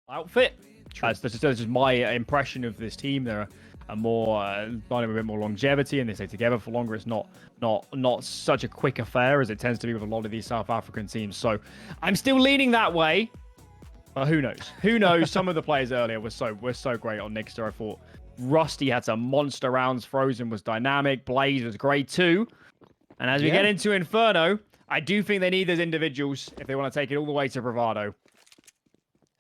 outfit. That's just my impression of this team. They're a more, finding a bit more longevity, and they stay together for longer. It's not such a quick affair as it tends to be with a lot of these South African teams. So I'm still leaning that way. But who knows? Who knows? Some of the players earlier were so great on Nixuh. I thought Rusty had some monster rounds. Frozen was dynamic. Blaze was great too. And as we get into Inferno, I do think they need those individuals if they want to take it all the way to Bravado.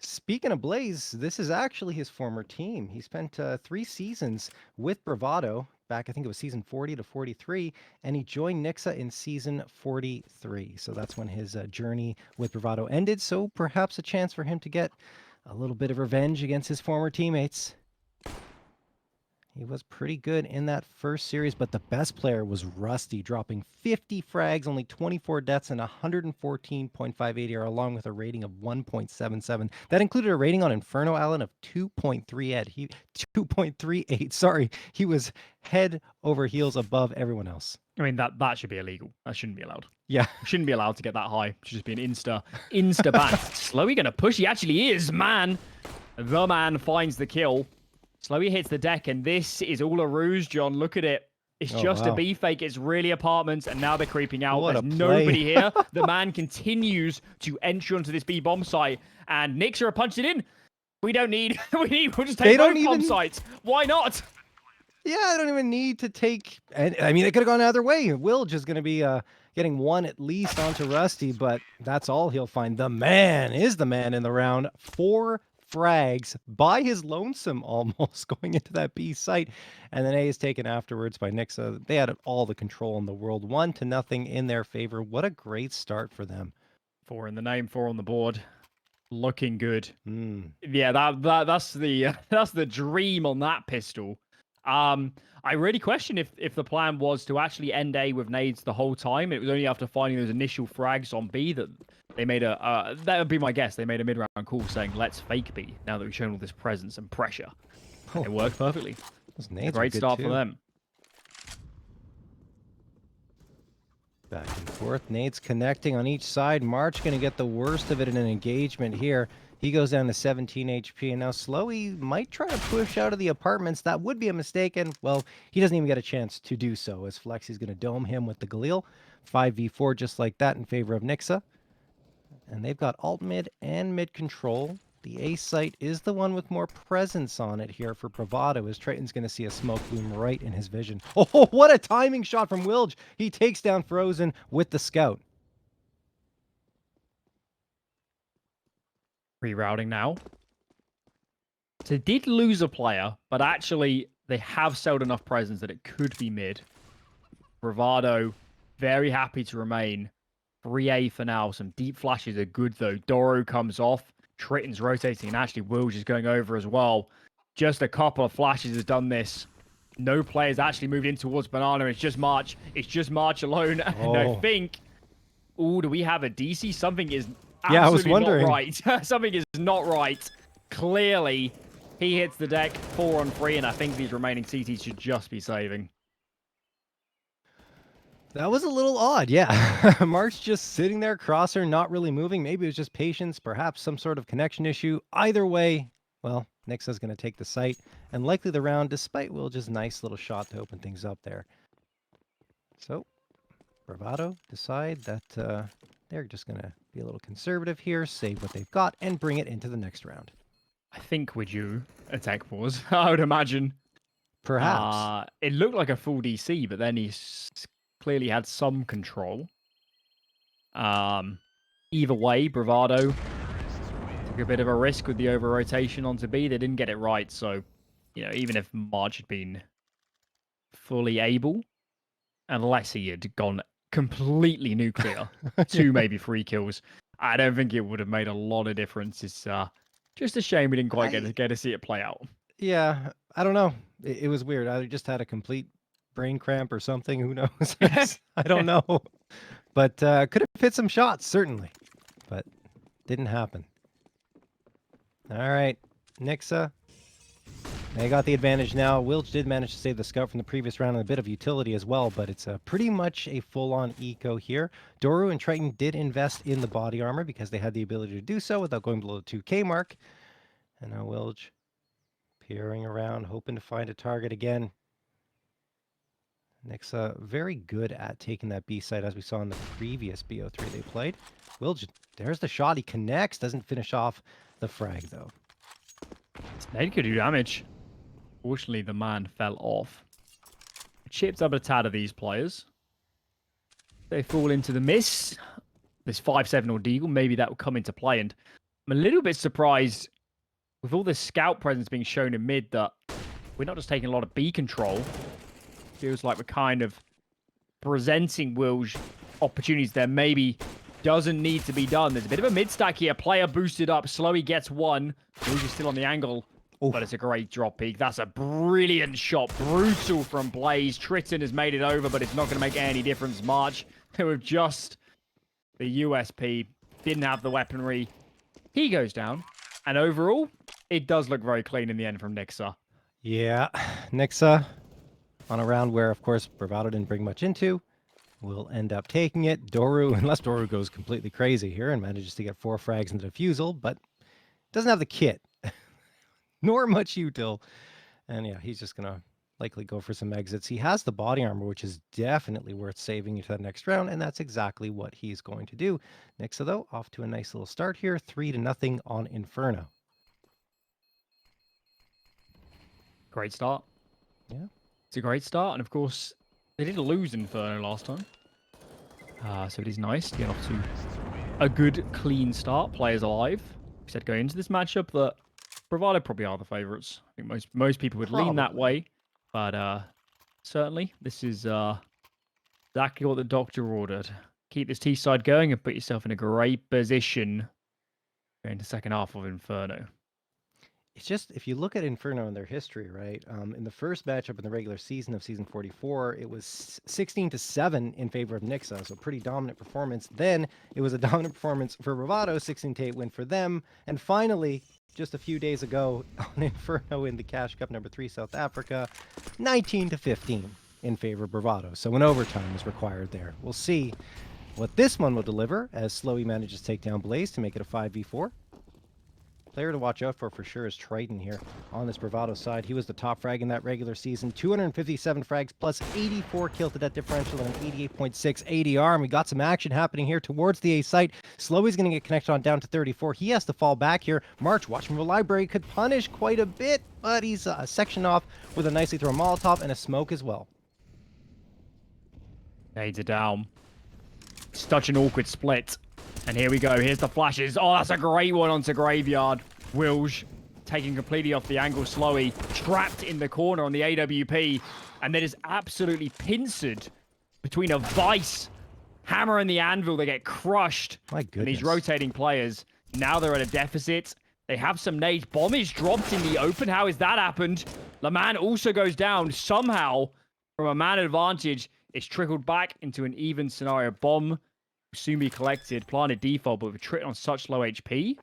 Speaking of Blaze, this is actually his former team. He spent 3 seasons with Bravado back, I think it was season 40 to 43, and he joined Nixuh in season 43. So that's when his journey with Bravado ended. So perhaps a chance for him to get a little bit of revenge against his former teammates. He was pretty good in that first series, but the best player was Rusty, dropping 50 frags, only 24 deaths, and 114.5 ADR, along with a rating of 1.77. That included a rating on Inferno Allen of 2.38. Sorry, he was head over heels above everyone else. I mean, that should be illegal. That shouldn't be allowed. Yeah. Shouldn't be allowed to get that high. It should just be an insta ban. SloWye gonna push. He actually is, man. The man finds the kill. SloWye hits the deck, and this is all a ruse, John. Look at it. It's just a B fake. It's really apartments, and now they're creeping out. There's nobody here. The man continues to enter onto this B bomb site, and Nixuh are punched it in. We don't need. We'll just take both bomb sites. Why not? Yeah, I don't even need to take. And I mean, it could have gone either way. Wilj is going to be getting one at least onto Rusty, but that's all he'll find. The man is the man in the round. 4 frags by his lonesome, almost going into that B site, and then A is taken afterwards by Nixuh. They had all the control in the world, 1-0 in their favor. What a great start for them. 4 in the name, 4 on the board, looking good. Yeah, that's the dream on that pistol. I really question if the plan was to actually end A with nades the whole time. It was only after finding those initial frags on B that they made that would be my guess. They made a mid-round call saying, let's fake B now that we've shown all this presence and pressure. It worked perfectly. Those nades Great start for them. Back and forth. Nades connecting on each side. March going to get the worst of it in an engagement here. He goes down to 17 HP, and now SloWye might try to push out of the apartments. That would be a mistake, and, well, he doesn't even get a chance to do so, as Flexee's going to dome him with the Galil. 5v4 just like that in favor of Nixuh. And they've got alt mid and mid control. The A site is the one with more presence on it here for Bravado, as Triton's going to see a smoke bloom right in his vision. Oh, what a timing shot from Wilj! He takes down Frozen with the scout. Rerouting now. So they did lose a player, but actually they have sold enough presence that it could be mid. Bravado, very happy to remain. 3A for now. Some deep flashes are good though. Doro comes off. Triton's rotating, and actually Wilj is going over as well. Just a couple of flashes has done this. No players actually moved in towards Banana. It's just March. It's just March alone. And I think... Oh, do we have a DC? Something is... Yeah, I was wondering. Not right. Something is not right. Clearly, he hits the deck 4 on 3, and I think these remaining CTs should just be saving. That was a little odd, yeah. March just sitting there, crosser, not really moving. Maybe it was just patience, perhaps some sort of connection issue. Either way, well, Nixuh's going to take the site, and likely the round, despite Wilj's nice little shot to open things up there. So, Bravado decide that they're just going to be a little conservative here, save what they've got, and bring it into the next round. I think with you, attack pause, I would imagine. Perhaps. It looked like a full DC, but then he clearly had some control. Either way, Bravado took a bit of a risk with the over-rotation onto B. They didn't get it right, so, you know, even if March had been fully able, unless he had gone completely nuclear, 2, maybe 3 kills, I don't think it would have made a lot of difference. It's just a shame we didn't quite get to see it play out. Yeah, I don't know. It was weird. I just had a complete brain cramp or something. Who knows? I don't know. But could have hit some shots, certainly. But didn't happen. All right, Nixuh. They got the advantage now. Wilj did manage to save the scout from the previous round and a bit of utility as well, but it's pretty much a full-on eco here. Doru and Triton did invest in the body armor because they had the ability to do so without going below the 2K mark. And now Wilj peering around, hoping to find a target again. Nixuh very good at taking that B site, as we saw in the previous BO3 they played. Wilj, there's the shot. He connects, doesn't finish off the frag, though. Nade could do damage. Fortunately, the man fell off. Chipped up a tad of these players. They fall into the miss. This 5-7 or Deagle, maybe that will come into play. And I'm a little bit surprised with all this scout presence being shown in mid that we're not just taking a lot of B control. Feels like we're kind of presenting Wilj opportunities there maybe doesn't need to be done. There's a bit of a mid stack here. Player boosted up. SloWye gets one. Wilj is still on the angle. Oof. But it's a great drop peek. That's a brilliant shot. Brutal from Blaze. Triton has made it over, but it's not going to make any difference. March, who have just the USP, didn't have the weaponry. He goes down. And overall, it does look very clean in the end from Nixuh. Yeah, Nixuh on a round where, of course, Bravado didn't bring much into, will end up taking it. Doru, unless Doru goes completely crazy here and manages to get 4 frags in the defusal, but doesn't have the kit, nor much util. And yeah, he's just going to likely go for some exits. He has the body armor, which is definitely worth saving into that next round, and that's exactly what he's going to do. Nixuh, though, off to a nice little start here, 3-0 on Inferno. Great start. Yeah. It's a great start, and of course, they did lose Inferno last time. So it is nice to get off to a good, clean start. Players alive. We said going into this matchup that Bravado probably are the favourites. I think most people would lean that way, but certainly this is exactly what the doctor ordered. Keep this T side going and put yourself in a great position going to second half of Inferno. It's just, if you look at Inferno and their history, right? In the first matchup in the regular season of Season 44, it was 16-7 in favor of Nixuh, so pretty dominant performance. Then it was a dominant performance for Bravado, 16-8 win for them. And finally, just a few days ago on Inferno in the Cash Cup number 3 South Africa, 19-15 in favor of Bravado. So an overtime is required there. We'll see what this one will deliver as SloWye manages to take down Blaze to make it a 5v4. Player to watch out for sure is Triton here on this Bravado side. He was the top frag in that regular season. 257 frags plus 84 kill to death differential and an 88.6 ADR. And we got some action happening here towards the A site. SloWye's going to get connected on down to 34. He has to fall back here. March, watch from the library, could punish quite a bit, but he's sectioned off with a nicely thrown Molotov and a smoke as well. Nades are down. Such an awkward split. And here we go. Here's the flashes. Oh, that's a great one onto Graveyard. Wilj taking completely off the angle. SloWye trapped in the corner on the AWP. And then is absolutely pincered between a Vice, Hammer, and the Anvil. They get crushed. My goodness. And these rotating players, now they're at a deficit. They have some nades. Bomb is dropped in the open. How has that happened? LeMan also goes down. Somehow, from a man advantage, it's trickled back into an even scenario. Bomb soon be collected, planted default, but with Triton on such low HP,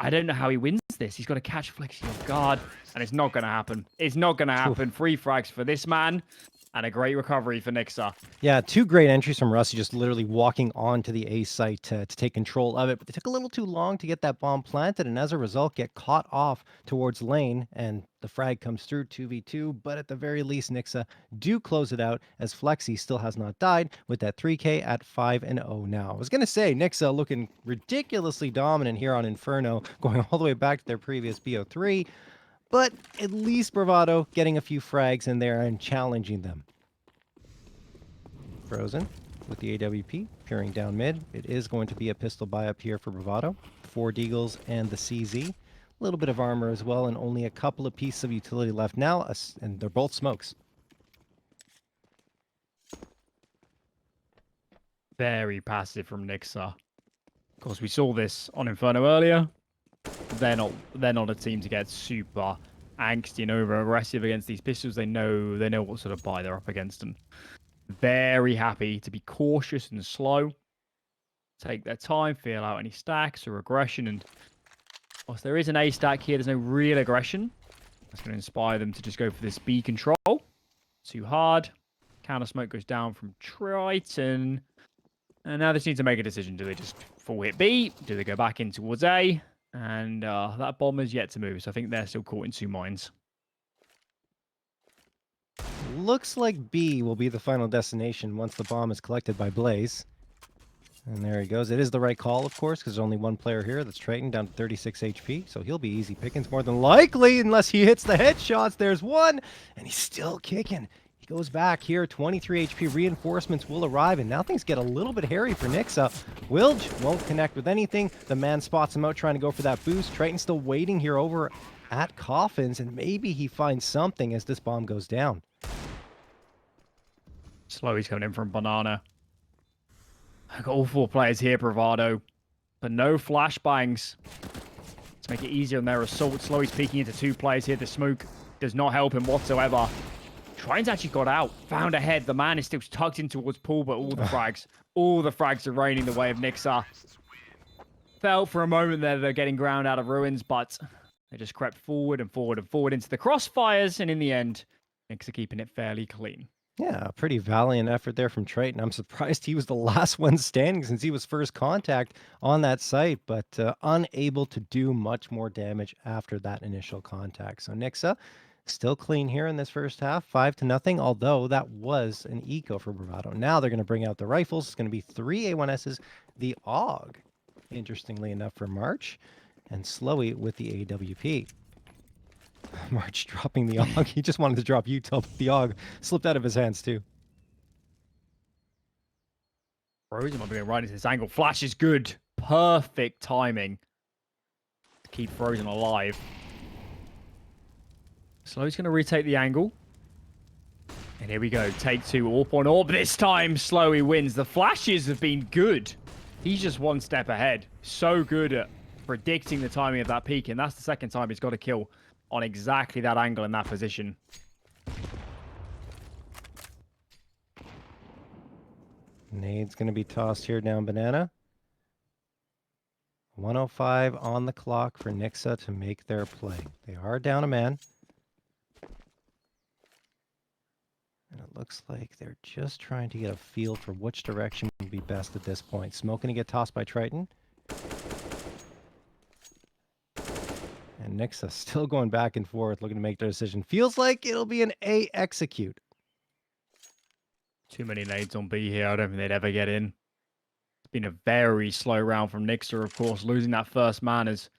I don't know how he wins this. He's got to catch flexeeee off guard, and it's not going to happen. It's not going to happen. 3 frags for this man, and a great recovery for Nixuh. Yeah, 2 great entries from Rusty, just literally walking onto the A site to take control of it. But they took a little too long to get that bomb planted, and as a result, get caught off towards lane, and the frag comes through 2v2. But at the very least, Nixuh do close it out, as flexeeee still has not died, with that 3K at 5-0 now. I was going to say, Nixuh looking ridiculously dominant here on Inferno, going all the way back to their previous BO3. But at least Bravado getting a few frags in there and challenging them. Frozen with the AWP, peering down mid. It is going to be a pistol buy up here for Bravado. 4 Deagles and the CZ. A little bit of armor as well, and only a couple of pieces of utility left now, and they're both smokes. Very passive from Nixuh. Of course, we saw this on Inferno earlier. They're not a team to get super angsty and over aggressive against these pistols. They know what sort of buy they're up against, and very happy to be cautious and slow. Take their time, feel out any stacks or aggression, and whilst there is an A stack here, there's no real aggression. That's going to inspire them to just go for this B control. Too hard. Counter smoke goes down from Triton. And now they just need to make a decision. Do they just full hit B? Do they go back in towards A? And that bomb is yet to move, so I think they're still caught in 2 mines. Looks like B will be the final destination once the bomb is collected by Blaze. And there he goes. It is the right call, of course, because there's only one player here. That's Triton, down to 36 HP. So he'll be easy pickings more than likely, unless he hits the headshots. There's one, and he's still kicking. He goes back here. 23 HP. Reinforcements will arrive, and now things get a little bit hairy for Nixuh. Wilj won't connect with anything. The man spots him out trying to go for that boost. Triton still waiting here over at Coffins, and maybe he finds something as this bomb goes down. SloWye's coming in from Banana. I've got all 4 players here, Bravado, but no flashbangs to make it easier on their assault. SloWye's peeking into 2 players here. The smoke does not help him whatsoever. Triton's actually got out, found a head. The man is still tucked in towards pool, but all the frags are raining the way of Nixuh. Felt for a moment there they're getting ground out of ruins, but they just crept forward and forward and forward into the crossfires, and in the end, Nixuh keeping it fairly clean. Yeah, a pretty valiant effort there from Triton. I'm surprised he was the last one standing since he was first contact on that site, but unable to do much more damage after that initial contact. So Nixuh still clean here in this first half, 5-0, although that was an eco for Bravado. Now they're going to bring out the rifles. It's going to be 3 A1Ss, the AUG, interestingly enough, for March, and SloWye with the AWP. March dropping the AUG. He just wanted to drop Utah, but the AUG slipped out of his hands too. Frozen might be going right into this angle. Flash is good. Perfect timing to keep Frozen alive. SloWye's going to retake the angle. And here we go. Take 2. AWP on AWP. This time, SloWye wins. The flashes have been good. He's just 1 step ahead. So good at predicting the timing of that peak. And that's the second time he's got a kill on exactly that angle in that position. Nade's going to be tossed here down Banana. 105 on the clock for Nixuh to make their play. They are down a man. And it looks like they're just trying to get a feel for which direction would be best at this point. Smoke going to get tossed by Triton. And Nixuh still going back and forth, looking to make their decision. Feels like it'll be an A execute. Too many nades on B here. I don't think they'd ever get in. It's been a very slow round from Nixuh, of course. Losing that first man has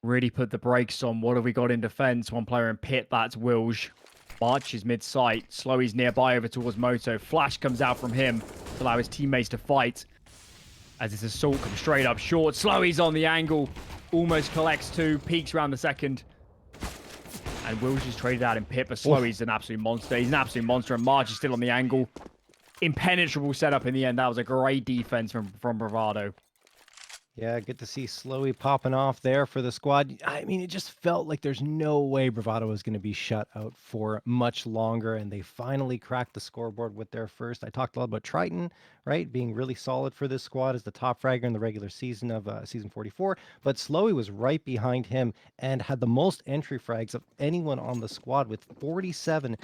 really put the brakes on. What have we got in defense? 1 player in pit, that's Wilj. March is mid-sight. SloWye's nearby over towards Moto. Flash comes out from him to allow his teammates to fight. As this assault comes straight up short. SloWye's on the angle. Almost collects 2. Peeks around the second. And Wilj is traded out in pit, but SloWye's an absolute monster. He's an absolute monster, and March is still on the angle. Impenetrable setup in the end. That was a great defense from Bravado. Yeah, good to see SloWye popping off there for the squad. I mean, it just felt like there's no way Bravado was going to be shut out for much longer, and they finally cracked the scoreboard with their first. I talked a lot about Triton, right, being really solid for this squad as the top fragger in the regular season of season 44, but SloWye was right behind him and had the most entry frags of anyone on the squad with 47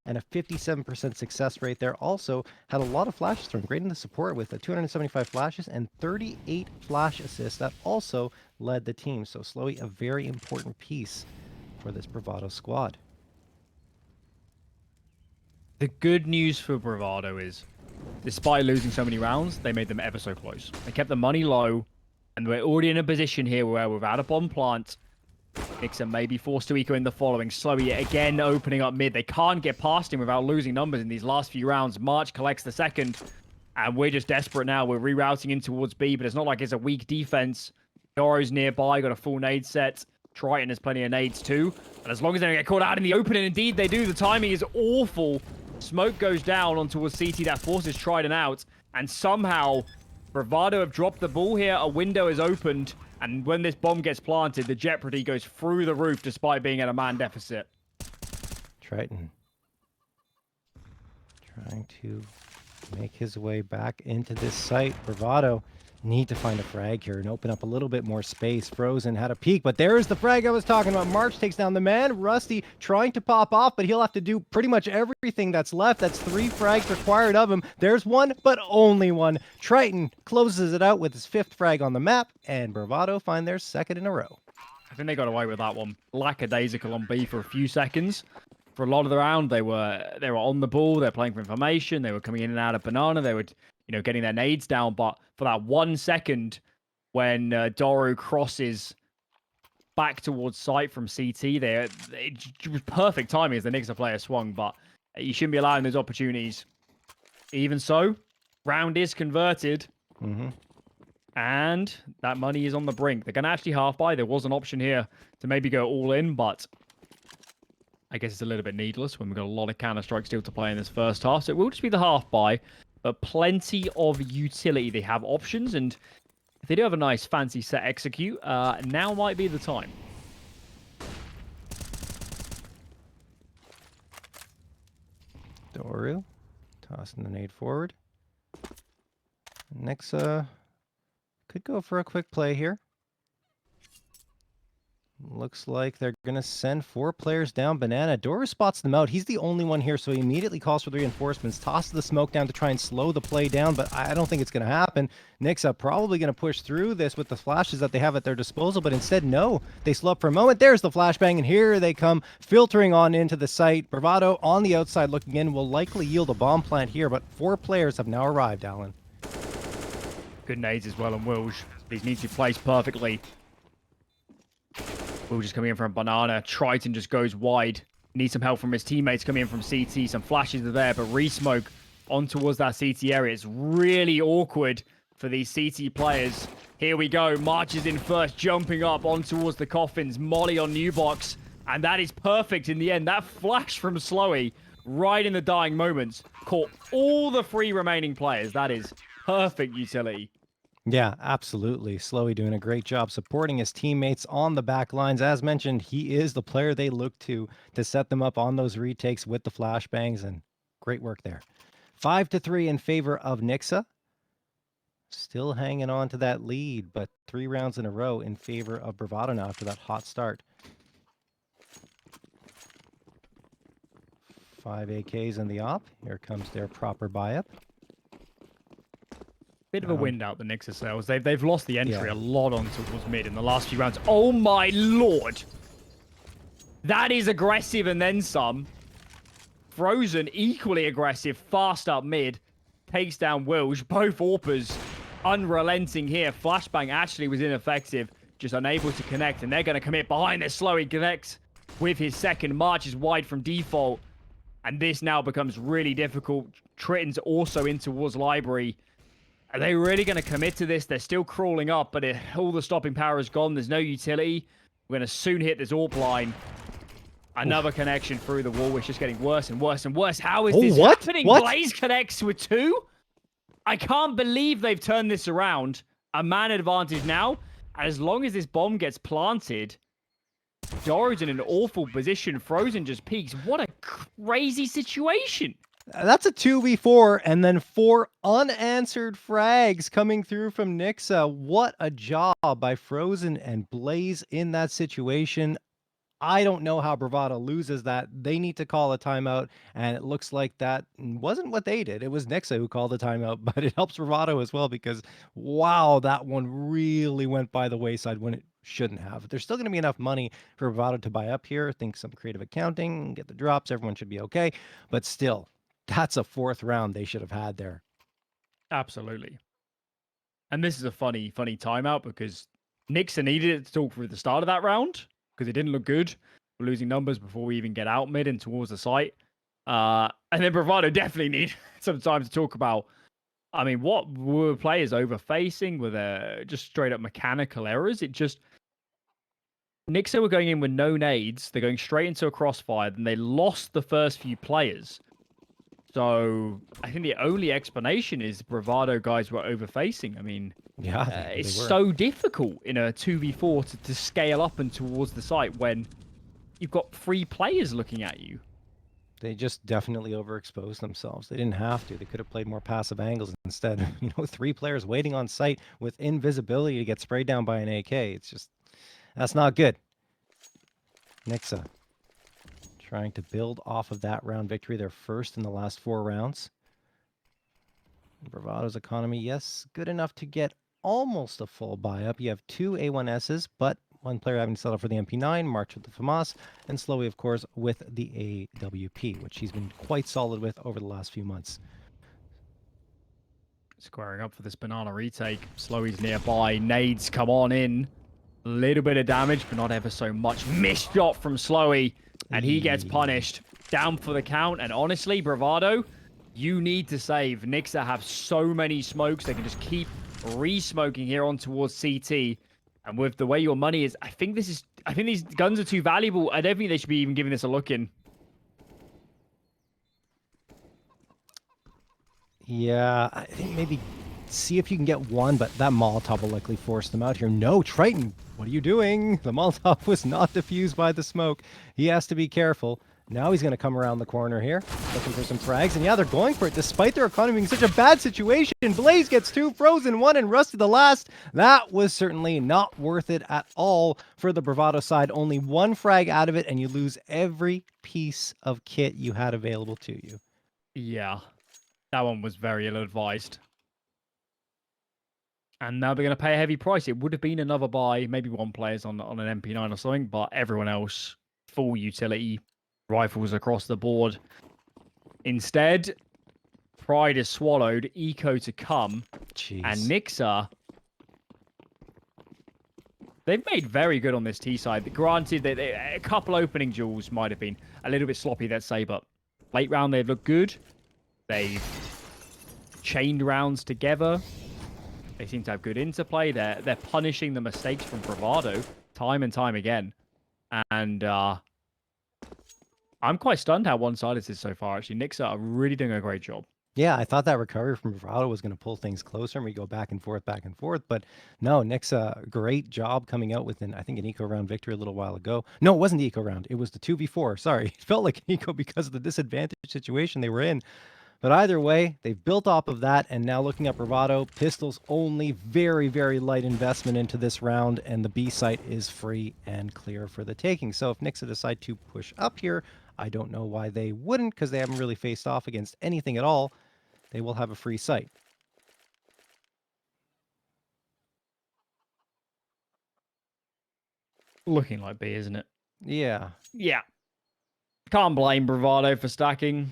and a 57% success rate there. Also had a lot of flashes from great in the support with 275 flashes and 38 flash assists. That also led the team. So SloWye, a very important piece for this Bravado squad. The good news for Bravado is, despite losing so many rounds, they made them ever so close. They kept the money low, and we're already in a position here where without a bomb plant, Nixuh may be forced to eco in the following. SloWye again opening up mid. They can't get past him without losing numbers in these last few rounds. March collects the second, and we're just desperate now. We're rerouting in towards B, but it's not like it's a weak defense. Doro's nearby, got a full nade set. Triton has plenty of nades too. And as long as they don't get caught out in the open, and indeed they do, the timing is awful. Smoke goes down on towards CT. That forces Triton out, and somehow Bravado have dropped the ball here. A window is opened. And when this bomb gets planted, the jeopardy goes through the roof despite being at a man deficit. Triton trying to make his way back into this site. Bravado need to find a frag here and open up a little bit more space. Frozen had a peek, but there's the frag I was talking about. March takes down the man. Rusty trying to pop off, but he'll have to do pretty much everything that's left. That's 3 frags required of him. There's one, but only one. Triton closes it out with his 5th frag on the map, and Bravado find their 2nd in a row. I think they got away with that one. Lackadaisical on B for a few seconds. For a lot of the round, they were on the ball. They're playing for information. They were coming in and out of banana. They were, getting their nades down. But for that 1 second, when Doru crosses back towards site from CT, it was perfect timing as the Nixuh player swung. But you shouldn't be allowing those opportunities. Even so, round is converted. And that money is on the brink. They're going to actually half buy. There was an option here to maybe go all in, but I guess it's a little bit needless when we've got a lot of Counter-Strike still to play in this first half. So it will just be the half buy, but plenty of utility. They have options, and if they do have a nice fancy set execute, now might be the time. Doru tossing the nade forward. Nixuh could go for a quick play here. Looks like they're going to send 4 players down banana. Doru spots them out. He's the only one here, so he immediately calls for the reinforcements, tosses the smoke down to try and slow the play down, but I don't think it's going to happen. Nixuh probably going to push through this with the flashes that they have at their disposal, but instead, no. They slow up for a moment. There's the flashbang, and here they come filtering on into the site. Bravado on the outside looking in will likely yield a bomb plant here, but 4 players have now arrived, Alan. Good nades as well on Wilj. These need to be placed perfectly. Wilj just coming in from banana. Triton just goes wide. Needs some help from his teammates coming in from CT. Some flashes are there, but re-smoke on towards that CT area. It's really awkward for these CT players. Here we go. March is in first, jumping up on towards the coffins. Molly on new box. And that is perfect in the end. That flash from SloWye right in the dying moments caught all the 3 remaining players. That is perfect utility. Yeah, absolutely. SloWye doing a great job supporting his teammates on the back lines. As mentioned, he is the player they look to set them up on those retakes with the flashbangs, and great work there. 5-3 in favor of Nixuh. Still hanging on to that lead, but 3 rounds in a row in favor of Bravado now after that hot start. 5 AKs in the op. Here comes their proper buy-up. Bit of a wind out the Nixuh sales. They've lost the entry a lot on towards mid in the last few rounds. Oh my lord! That is aggressive and then some. Frozen, equally aggressive, fast up mid. Takes down Wilj. Both AWPers unrelenting here. Flashbang actually was ineffective. Just unable to connect. And they're going to commit behind their SloWye connects with his 2nd. March is wide from default. And this now becomes really difficult. Triton's also in towards library. Are they really going to commit to this? They're still crawling up, but all the stopping power is gone. There's no utility. We're going to soon hit this AWP line. Another connection through the wall. It's just getting worse and worse and worse. How is this happening? Blaze connects with 2? I can't believe they've turned this around. A man advantage now. As long as this bomb gets planted, Doru's in an awful position. Frozen just peeks. What a crazy situation. That's a 2v4, and then 4 unanswered frags coming through from Nixuh. What a job by Frozen and Blaze in that situation. I don't know how Bravado loses that. They need to call a timeout, and it looks like that wasn't what they did. It was Nixuh who called the timeout, but it helps Bravado as well because, wow, that one really went by the wayside when it shouldn't have. There's still going to be enough money for Bravado to buy up here. I think some creative accounting, get the drops, everyone should be okay, but still. That's a 4th round they should have had there. Absolutely. And this is a funny timeout because Nixuh needed it to talk through the start of that round because it didn't look good. We're losing numbers before we even get out mid and towards the site. And then Bravado definitely need some time to talk about, I mean, what were players overfacing? Were there just straight up mechanical errors? Nixuh were going in with no nades. They're going straight into a crossfire. Then they lost the first few players. So I think the only explanation is Bravado guys were overfacing. I mean, yeah, it's so difficult in a 2v4 to scale up and towards the site when you've got 3 players looking at you. They just definitely overexposed themselves. They didn't have to. They could have played more passive angles instead. You know, 3 players waiting on site with invisibility to get sprayed down by an AK. It's just, that's not good. Nixuh trying to build off of that round victory. They're first in the last 4 rounds. Bravado's economy, yes, good enough to get almost a full buy-up. You have 2 A1Ss, but one player having to settle for the MP9, March with the FAMAS, and SloWye, of course, with the AWP, which he's been quite solid with over the last few months. Squaring up for this banana retake. SloWye's nearby. Nades come on in. A little bit of damage, but not ever so much. Missed shot from SloWye, and he gets punished. Down for the count, and honestly, Bravado, you need to save. Nixuh have so many smokes. They can just keep re-smoking here on towards CT. And with the way your money is, I think these guns are too valuable. I don't think they should be even giving this a look in. Yeah, I think maybe see if you can get one, but that Molotov will likely force them out here. No, Triton, what are you doing? The Molotov was not diffused by the smoke. He has to be careful. Now he's going to come around the corner here, looking for some frags. And yeah, they're going for it, despite their economy being such a bad situation. Blaze gets 2, Frozen 1, and Rusty the last. That was certainly not worth it at all for the Bravado side. Only 1 frag out of it, and you lose every piece of kit you had available to you. Yeah, that one was very ill-advised. And now they're going to pay a heavy price. It would have been another buy, maybe one player's on an MP9 or something, but everyone else, full utility, rifles across the board. Instead, Pride is swallowed, Eco to come, Jeez. and Nixuh, they've made very good on this T side. Granted, a couple opening duels might have been a little bit sloppy, let's say, but late round they've looked good. They've chained rounds together. They seem to have good interplay. They're punishing the mistakes from Bravado time and time again. And I'm quite stunned how one-sided this is so far, actually. Nixuh are really doing a great job. Yeah, I thought that recovery from Bravado was going to pull things closer and we go back and forth. But no, Nixuh, great job coming out with I think an eco round victory a little while ago. No, it wasn't the eco round. It was the 2v4. Sorry. It felt like an eco because of the disadvantaged situation they were in. But either way, they've built off of that, and now looking at Bravado, pistols only, very, very light investment into this round, and the B site is free and clear for the taking. So if Nixuh decide to push up here, I don't know why they wouldn't, because they haven't really faced off against anything at all. They will have a free site. Looking like B, isn't it? Yeah. Yeah. Can't blame Bravado for stacking.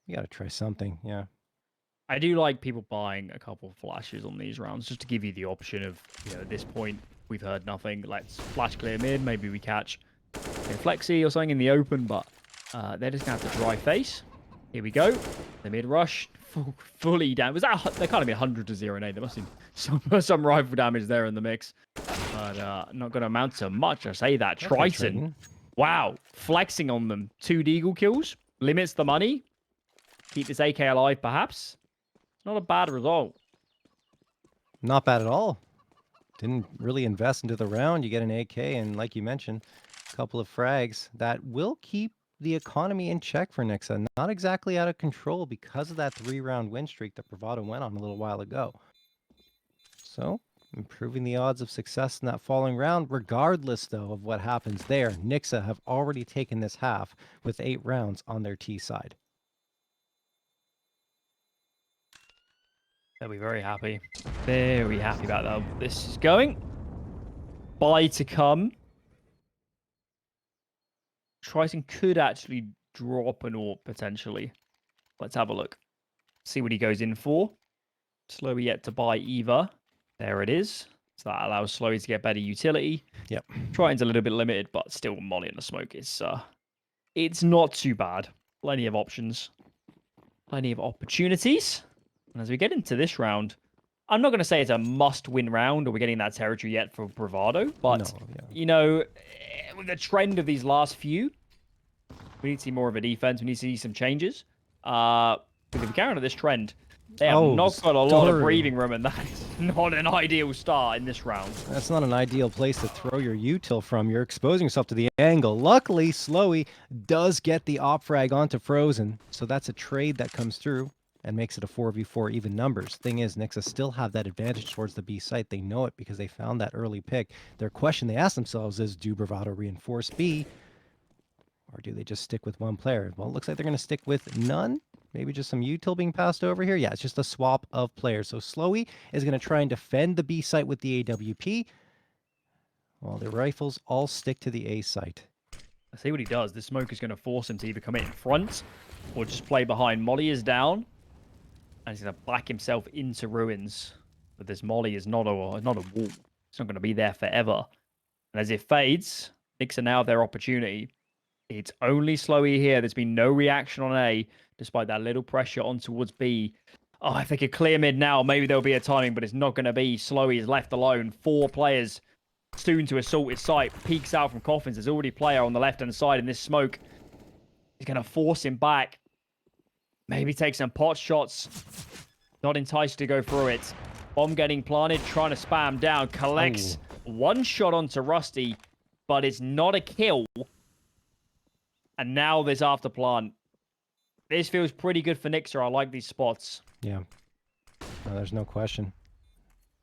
You got to try something, yeah. I do like people buying a couple of flashes on these rounds, just to give you the option of, at this point, we've heard nothing. Let's flash clear mid. Maybe we catch a flexeeee or something in the open, but they're just going to have to dry face. Here we go. The mid rush, fully down. Was that? There can't be 100 to 0 nade. There must be some rifle damage there in the mix, but not going to amount to much. I say that. Triton. Wow. Flexing on them. 2 deagle kills. Limits the money. Keep this AK alive, perhaps. Not a bad result. Not bad at all. Didn't really invest into the round. You get an AK, and like you mentioned, a couple of frags that will keep the economy in check for Nixuh. Not exactly out of control because of that 3-round win streak that Bravado went on a little while ago. So, improving the odds of success in that following round. Regardless, though, of what happens there, Nixuh have already taken this half with 8 rounds on their T side. They'll be very happy. Very happy about how this is going. Buy to come. Triton could actually drop an AWP, potentially. Let's have a look. See what he goes in for. SloWye yet to buy either. There it is. So that allows SloWye to get better utility. Yep. Triton's a little bit limited, but still molly in the smoke. It's not too bad. Plenty of options. Plenty of opportunities. And as we get into this round, I'm not going to say it's a must-win round or we're getting that territory yet for Bravado, but, with the trend of these last few, we need to see more of a defense. We need to see some changes. But if we carry on to this trend, they have not got a lot of breathing room, and not an ideal start in this round. That's not an ideal place to throw your util from. You're exposing yourself to the angle. Luckily, SloWye does get the op frag onto Frozen, so that's a trade that comes through and makes it a 4v4 even numbers. Thing is, Nixuh still have that advantage towards the B site. They know it because they found that early pick. Their question they ask themselves is, do Bravado reinforce B, or do they just stick with one player? Well, it looks like they're going to stick with none. Maybe just some util being passed over here. Yeah, it's just a swap of players. So SloWye is going to try and defend the B site with the AWP, while the rifles all stick to the A site. I see what he does. This smoke is going to force him to either come in front or just play behind. Molly is down, and he's going to back himself into ruins. But this Molly is not a wall. It's not going to be there forever. And as it fades, Nixuh now have their opportunity. It's only SloWye here. There's been no reaction on A, despite that little pressure on towards B. Oh, if they could clear mid now, maybe there'll be a timing, but it's not going to be. SloWye is left alone. 4 players soon to assault his site. Peeks out from Coffins. There's already a player on the left-hand side in this smoke. He's going to force him back. Maybe take some pot shots. Not enticed to go through it. Bomb getting planted, trying to spam down. Collects one shot onto Rusty, but it's not a kill. And now this after plant. This feels pretty good for Nixuh. I like these spots. Yeah. No, there's no question.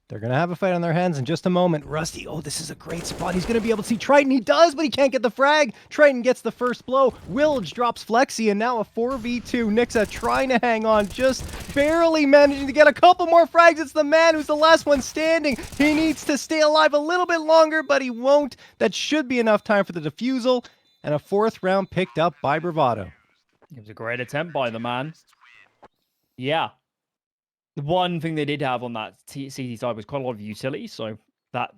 They're going to have a fight on their hands in just a moment. Rusty, oh, this is a great spot. He's going to be able to see Triton. He does, but he can't get the frag. Triton gets the first blow. Wilj drops flexeeee, and now a 4v2. Nixuh trying to hang on, just barely managing to get a couple more frags. It's the man who's the last one standing. He needs to stay alive a little bit longer, but he won't. That should be enough time for the defusal. And a 4th round picked up by Bravado. It was a great attempt by the man. Yeah. The one thing they did have on that CT side was quite a lot of utility, so that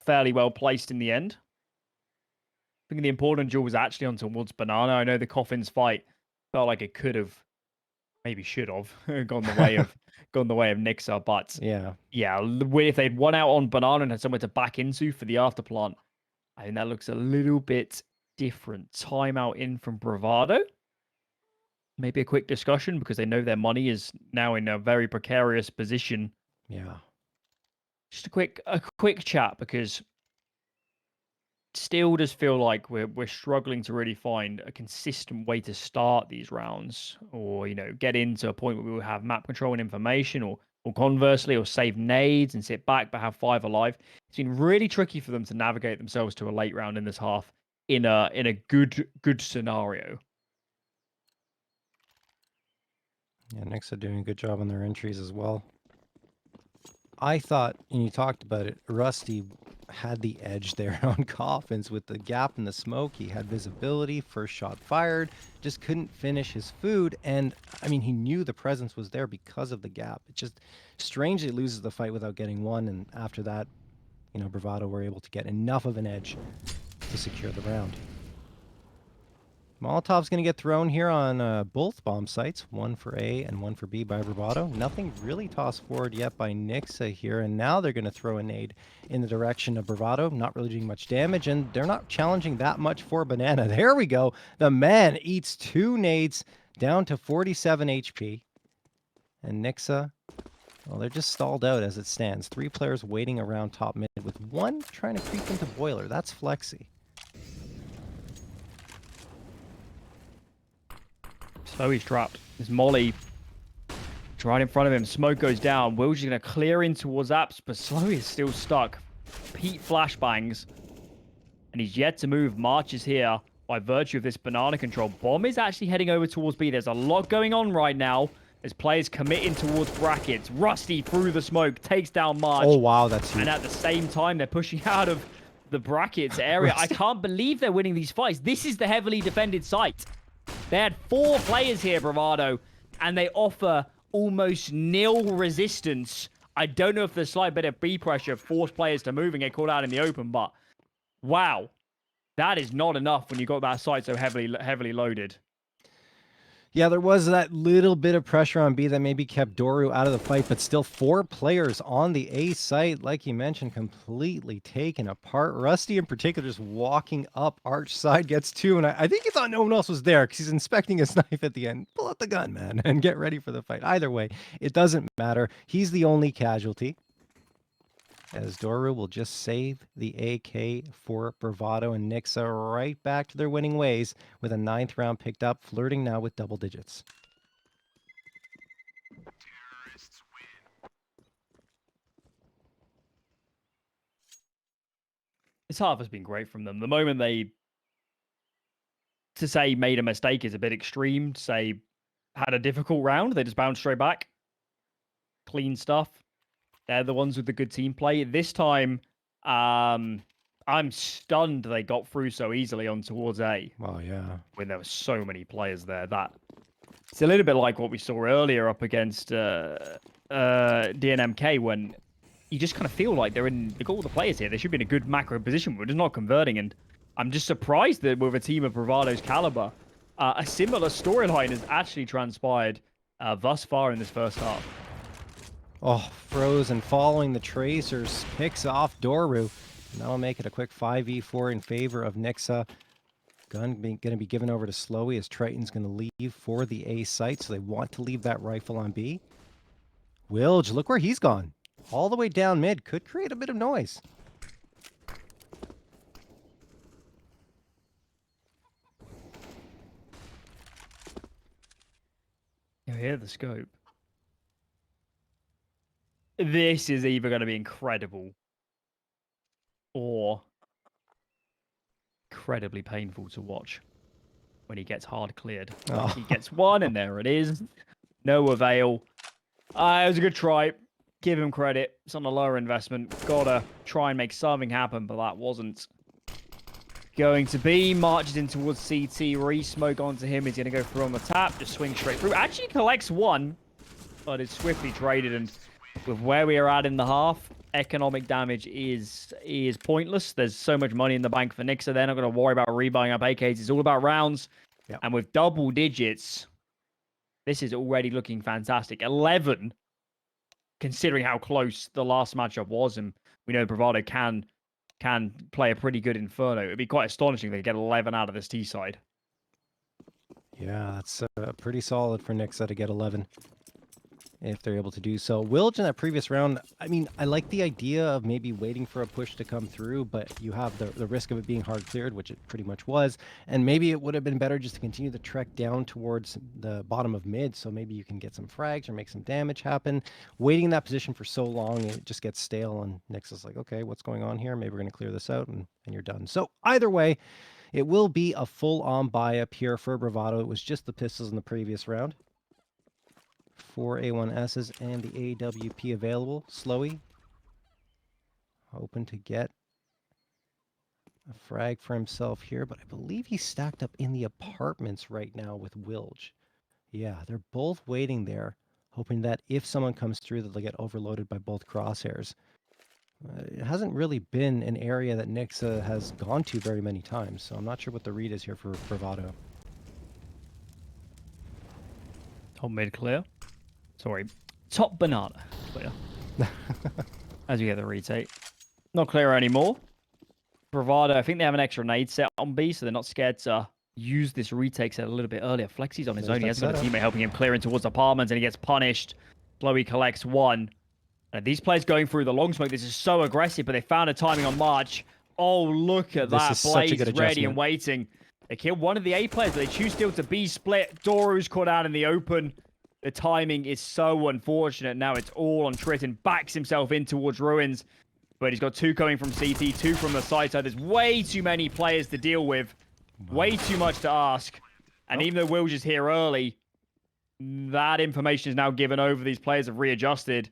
fairly well placed in the end. I think the important duel was actually on towards Banana. I know the Coffins fight felt like it could have, maybe should have, gone the way of Nixuh, but yeah, if they'd won out on Banana and had somewhere to back into for the afterplant, I think that looks a little bit different. Timeout in from Bravado. Maybe a quick discussion because they know their money is now in a very precarious position. Yeah. Just a quick chat because still does feel like we're struggling to really find a consistent way to start these rounds, or get into a point where we will have map control and information, or conversely, or save nades and sit back but have 5 alive. It's been really tricky for them to navigate themselves to a late round in this half in a good scenario. Yeah, Nixuh doing a good job on their entries as well. I thought, and you talked about it, Rusty had the edge there on Coffins with the gap in the smoke. He had visibility, first shot fired, just couldn't finish his food. And I mean, he knew the presence was there because of the gap. It just strangely loses the fight without getting one. And after that, Bravado were able to get enough of an edge to secure the round. Molotov's going to get thrown here on both bomb sites, one for A and one for B by Bravado. Nothing really tossed forward yet by Nixuh here, and now they're going to throw a nade in the direction of Bravado, not really doing much damage, and they're not challenging that much for Banana. There we go. The man eats 2 nades down to 47 HP, and Nixuh, well, they're just stalled out as it stands. 3 players waiting around top mid with one trying to creep into boiler. That's flexeeee. So he's trapped. There's Molly right in front of him. Smoke goes down. Wilj is going to clear in towards Apps, but SloWye is still stuck. Pete flashbangs, and he's yet to move. March is here by virtue of this banana control. Bomb is actually heading over towards B. There's a lot going on right now as players committing towards brackets. Rusty through the smoke takes down March. Oh, wow, that's huge. And at the same time, they're pushing out of the brackets area. I can't believe they're winning these fights. This is the heavily defended site. They had 4 players here, Bravado, and they offer almost nil resistance. I don't know if the slight bit of B pressure forced players to move and get caught out in the open, but wow, that is not enough when you got that site so heavily loaded. Yeah, there was that little bit of pressure on B that maybe kept Doru out of the fight, but still 4 players on the A site, like you mentioned, completely taken apart. Rusty in particular just walking up arch side gets 2, and I think he thought no one else was there because he's inspecting his knife at the end. Pull out the gun, man, and get ready for the fight. Either way, it doesn't matter. He's the only casualty. as Doru will just save the AK for Bravado, and Nixuh right back to their winning ways with a 9th round picked up, flirting now with double digits. This half has been great from them. The moment to say made a mistake is a bit extreme. To say had a difficult round, they just bounced straight back. Clean stuff. They're the ones with the good team play. This time, I'm stunned they got through so easily on towards A. Oh, yeah. When there were so many players there. It's a little bit like what we saw earlier up against DNMK, when you just kind of feel like they've got all the players here. They should be in a good macro position. We're just not converting, and I'm just surprised that with a team of Bravado's caliber, a similar storyline has actually transpired thus far in this first half. Oh, Frozen following the Tracers, picks off Doru. And that'll make it a quick 5v4 in favor of Nixuh. Gun going to be given over to SloWye as Triton's going to leave for the A site, so they want to leave that rifle on B. Wilj, look where he's gone. All the way down mid, could create a bit of noise. You hear the scope. This is either going to be incredible or incredibly painful to watch when he gets hard cleared. Oh. He gets one, and there it is. No avail. It was a good try. Give him credit. It's on a lower investment. Gotta try and make something happen, but that wasn't going to be. Marches in towards CT. Re-smoke onto him. He's going to go through on the tap. Just swing straight through. Actually collects one, but it's swiftly traded. And with where we are at in the half, economic damage is pointless. There's so much money in the bank for Nixuh. They're not going to worry about rebuying up AKs. It's all about rounds. Yep. And with double digits, this is already looking fantastic. 11, considering how close the last matchup was, and we know Bravado can play a pretty good Inferno. It'd be quite astonishing if they get 11 out of this T side. Yeah, that's pretty solid for Nixuh to get 11. If they're able to do so. Wilj in that previous round, I mean, I like the idea of maybe waiting for a push to come through, but you have the risk of it being hard cleared, which it pretty much was. And maybe it would have been better just to continue the trek down towards the bottom of mid, so maybe you can get some frags or make some damage happen. Waiting in that position for so long, it just gets stale, and Nixuh's like, okay, what's going on here? Maybe we're going to clear this out, and you're done. So either way, it will be a full-on buy up here for Bravado. It was just the pistols in the previous round. 4 A1Ss and the AWP available. SloWye hoping to get a frag for himself here, but I believe he's stacked up in the apartments right now with Wilj. Yeah, they're both waiting there, hoping that if someone comes through that they'll get overloaded by both crosshairs. It hasn't really been an area that Nixuh has gone to very many times, so I'm not sure what the read is here for Bravado. Top mid clear. Sorry, top banana clear. As we get the retake. Not clear anymore. Bravado, I think they have an extra nade set on B, so they're not scared to use this retake set a little bit earlier. Flexee's on his own. He has got a teammate helping him clear in towards apartments, and he gets punished. SloWye collects one. And these players going through the long smoke, this is so aggressive, but they found a timing on March. Oh, look at that. Blaze ready and waiting. They kill one of the A players, but they choose still to B split. Doru's caught out in the open. The timing is so unfortunate. Now it's all on Triton. Backs himself in towards Ruins. But he's got two coming from CT, two from the side. So there's way too many players to deal with. Way too much to ask. And even though Wilj is here early, that information is now given over. These players have readjusted.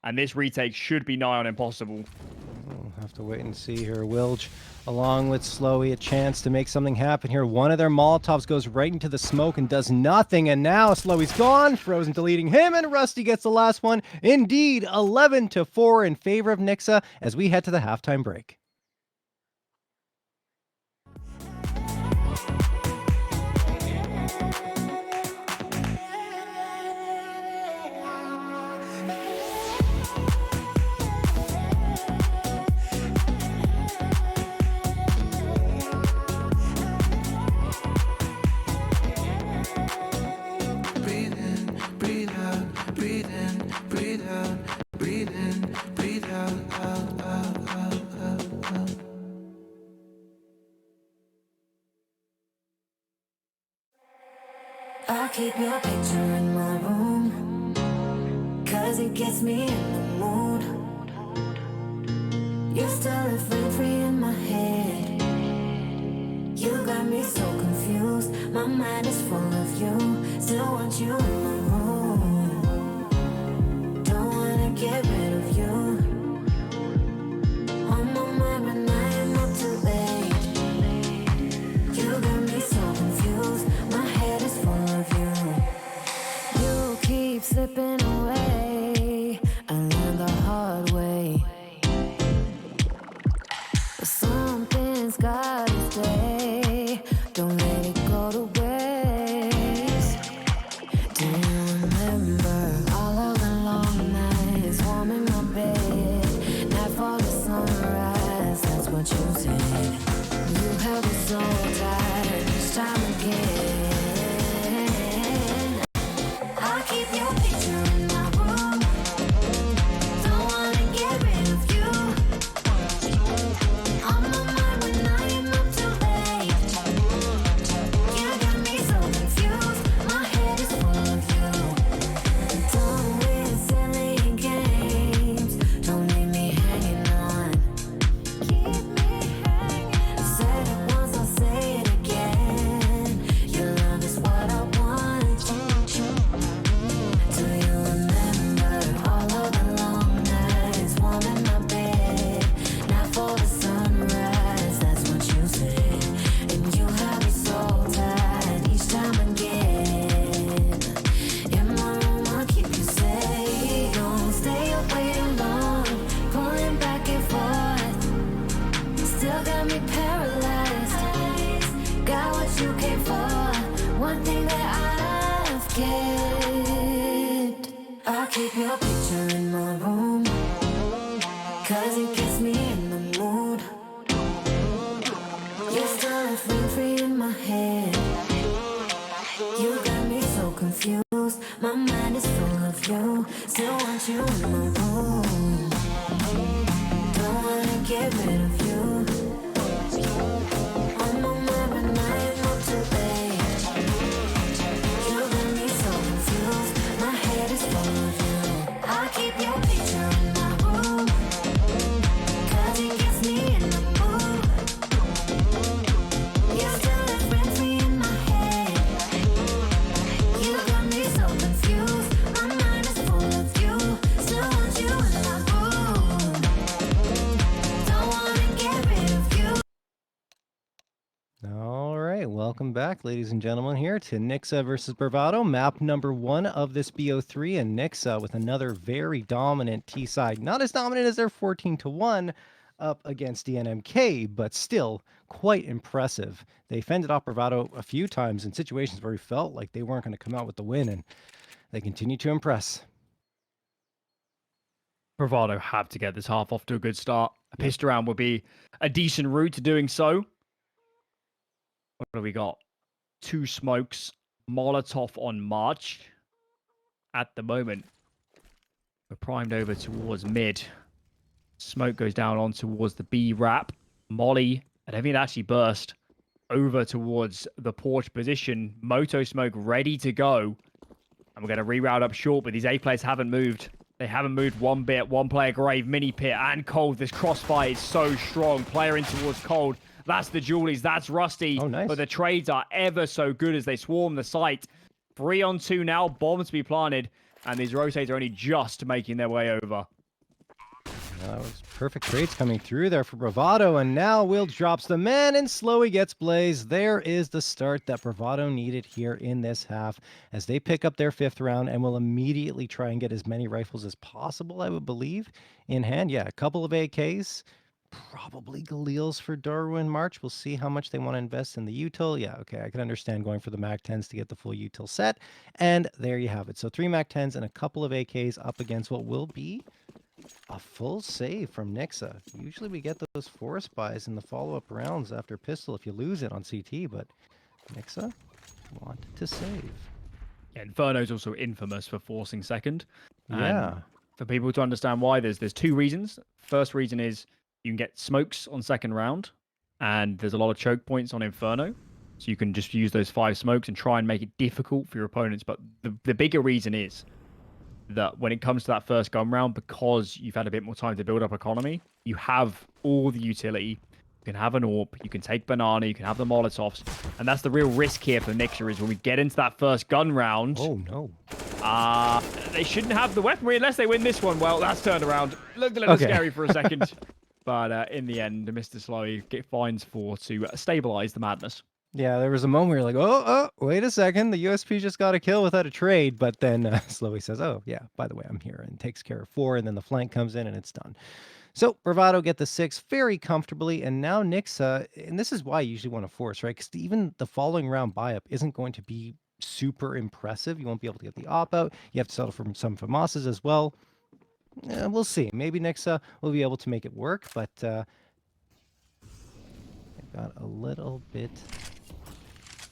And this retake should be nigh on impossible. We'll have to wait and see here. Wilj, along with SloWye, a chance to make something happen here. One of their Molotovs goes right into the smoke and does nothing. And now SloWye's gone. Frozen deleting him, and Rusty gets the last one. Indeed, 11-4 in favor of Nixuh as we head to the halftime break. Breathe in, breathe out. keep your picture in my room, cause it gets me in the mood. You still live rent free in my head. You got me so confused. My mind is full of you. Still want you in my room. Don't wanna get rid of you. On my mind, but I am up too late. You got me so confused. My head is full of you. You keep slipping away. I learned the hard way. But something's gotta stay. Don't let it go to waste. Do you remember all of the long nights, warm in my bed, nightfall to sunrise? That's what you said. You held me so tight each time again. I'll keep your picture in my room. Don't wanna get rid of you. On my mind when I am up too late. You got me so confused. My head is full of you. Done with silly games. Don't leave me hanging on. Keep me hanging. Said it once, I'll say it again. Your love is what I want. Do you remember all of the long nights, warm in my bed, night for the sunrise? That's what you said, and you held me so tight each time again. In my room, I'll keep you safe. Don't stay up way too long, pulling back and forth. Still got me paralyzed. Got what you came for. One thing that I've kept. I'll keep your picture in my room, cause it gets me in the mood. You're still living free in my head. You got me so confused. My mind is full of you. Still want you in my room. Don't wanna get rid of you. On my mind when I am up too late. You got me so confused. My head is full of you. I'll keep your picture in my room, cause it gets me in the mood. You still live rent free in my head. You got me so confused. My mind is full of you. Still want you in my room. Don't wanna get rid of you. All right, welcome back, ladies and gentlemen, here to Nixuh versus Bravado, map number 1 of this BO3, and Nixuh with another very dominant T side. Not as dominant as their 14-1 up against DNMK, but still quite impressive. They fended off Bravado a few times in situations where he felt like they weren't going to come out with the win, and they continue to impress. Bravado have to get this half off to a good start. A pistol round would be a decent route to doing so. What do we got? 2 smokes, Molotov on March. At the moment, we're primed over towards mid. Smoke goes down on towards the B wrap. Molly, I don't think it actually burst, over towards the porch position. Moto smoke ready to go. And we're going to reroute up short, but these A players haven't moved. They haven't moved one bit. One player grave, mini pit, and cold. This crossfire is so strong. Player in towards cold. That's the Julies. That's Rusty. Oh, nice. But the trades are ever so good as they swarm the site. 3 on 2 now. Bombs to be planted. And these rotates are only just making their way over. That was perfect trades coming through there for Bravado, and now Wilj drops the man, and SloWye gets Blaze. There is the start that Bravado needed here in this half, as they pick up their 5th round and will immediately try and get as many rifles as possible, I would believe, in hand. Yeah, a couple of AKs, probably Galils for Darwin March. We'll see how much they want to invest in the util. Yeah, okay, I can understand going for the MAC-10s to get the full util set, and there you have it. So 3 MAC-10s and a couple of AKs up against what will be a full save from Nixuh. Usually we get those forest buys in the follow-up rounds after pistol if you lose it on CT, but Nixuh wanted to save. Yeah, Inferno's also infamous for forcing second. Yeah. And for people to understand why, there's 2 reasons. First reason is you can get smokes on second round, and there's a lot of choke points on Inferno. So you can just use those 5 smokes and try and make it difficult for your opponents. But the bigger reason is that when it comes to that first gun round, because you've had a bit more time to build up economy, you have all the utility. You can have an AWP, you can take banana, you can have the Molotovs. And that's the real risk here for Nixuh is when we get into that first gun round. Oh, no. They shouldn't have the weaponry unless they win this one. Well, that's turned around. Looked a little scary for a second. But in the end, Mr. SloWye finds 4 to stabilize the madness. Yeah, there was a moment where you're like, oh, wait a second. The USP just got a kill without a trade. But then SloWye says, oh, yeah, by the way, I'm here, and takes care of 4. And then the flank comes in and it's done. So Bravado get the 6 very comfortably. And now Nixuh, and this is why you usually want to force, right? Because even the following round buy-up isn't going to be super impressive. You won't be able to get the op out. You have to settle for some FAMASs as well. We'll see. Maybe Nixuh will be able to make it work, but they've got a little bit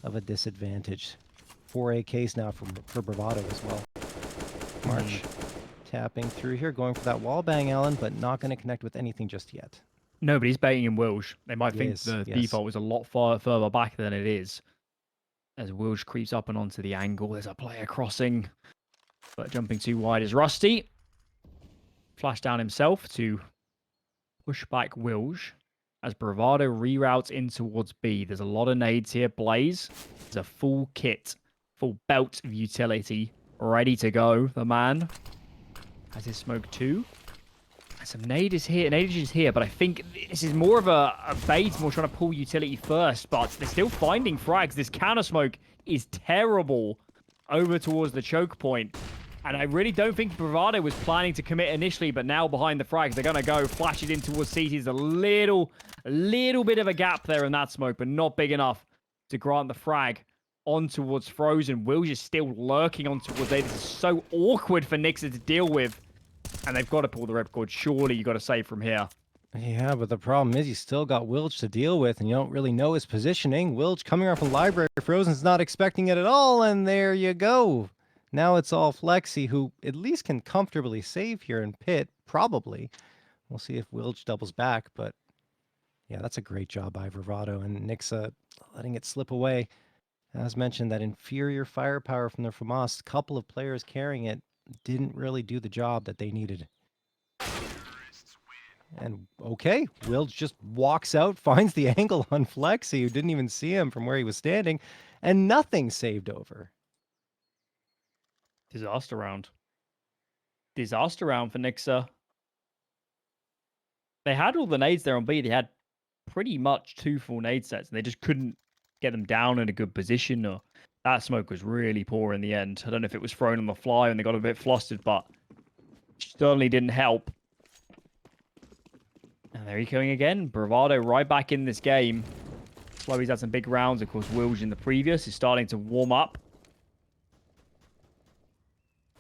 of a disadvantage. 4 AKs now for Bravado as well. March tapping through here, going for that wall bang, Alan, but not going to connect with anything just yet. No, but he's baiting in Wilj. They might think Yes, the yes. default was a lot further back than it is. As Wilj creeps up and onto the angle, there's a player crossing. But jumping too wide is Rusty. Flash down himself to push back Wilj. As Bravado reroutes in towards B. There's a lot of nades here. Blaze is a full kit, full belt of utility, ready to go. The man has his smoke too. Some nade is here, nade is here, but I think this is more of a bait, more trying to pull utility first, but they're still finding frags. This counter smoke is terrible over towards the choke point. And I really don't think Bravado was planning to commit initially, but now behind the frags, they're going to go. Flashes in towards CT. There's a little bit of a gap there in that smoke, but not big enough to grant the frag on towards Frozen. Wilj is still lurking on towards A. This is so awkward for Nixuh to deal with. And they've got to pull the ripcord. Surely you got to save from here. Yeah, but the problem is you still got Wilj to deal with, and you don't really know his positioning. Wilj coming off a library. Frozen's not expecting it at all, and there you go. Now it's all flexeeee, who at least can comfortably save here in pit, probably. We'll see if Wilj doubles back, but yeah, that's a great job by Bravado, and Nixuh letting it slip away. As mentioned, that inferior firepower from their FAMAS, couple of players carrying it, didn't really do the job that they needed. And okay, Wilj just walks out, finds the angle on flexeeee, who didn't even see him from where he was standing, and nothing saved over. Disaster round. Disaster round for Nixuh. They had all the nades there on B. They had pretty much 2 full nade sets, and they just couldn't get them down in a good position. Or that smoke was really poor in the end. I don't know if it was thrown on the fly and they got a bit flustered, but certainly didn't help. And there he's going again. Bravado right back in this game. SloWye's had some big rounds. Of course, Wilj in the previous is starting to warm up.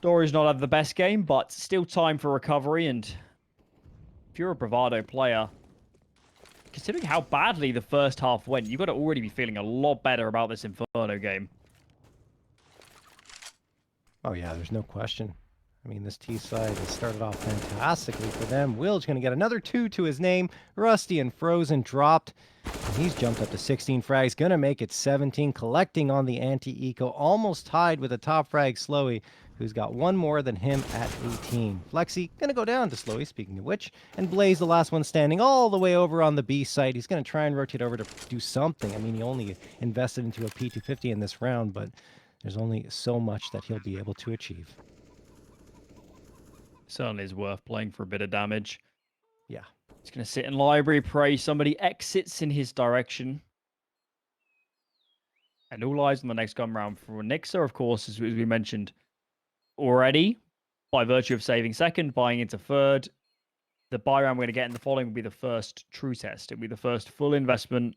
Dory's not had the best game, but still time for recovery. And if you're a Bravado player, considering how badly the first half went, you've got to already be feeling a lot better about this Inferno game. Oh yeah, there's no question. I mean, this T side has started off fantastically for them. Wilj going to get another 2 to his name. Rusty and Frozen dropped. And he's jumped up to 16 frags. Going to make it 17, collecting on the anti-eco. Almost tied with the top frag SloWye, who's got 1 more than him at 18. flexeeee going to go down to SloWye, speaking of which. And Blaze, the last one standing all the way over on the B side. He's going to try and rotate over to do something. I mean, he only invested into a P250 in this round, but there's only so much that he'll be able to achieve. Certainly is worth playing for a bit of damage. Yeah. He's going to sit in library, pray somebody exits in his direction. And all eyes on the next gun round for Nixuh, of course, as we mentioned already, by virtue of saving second, buying into third. The buy round we're going to get in the following will be the first true test. It'll be the first full investment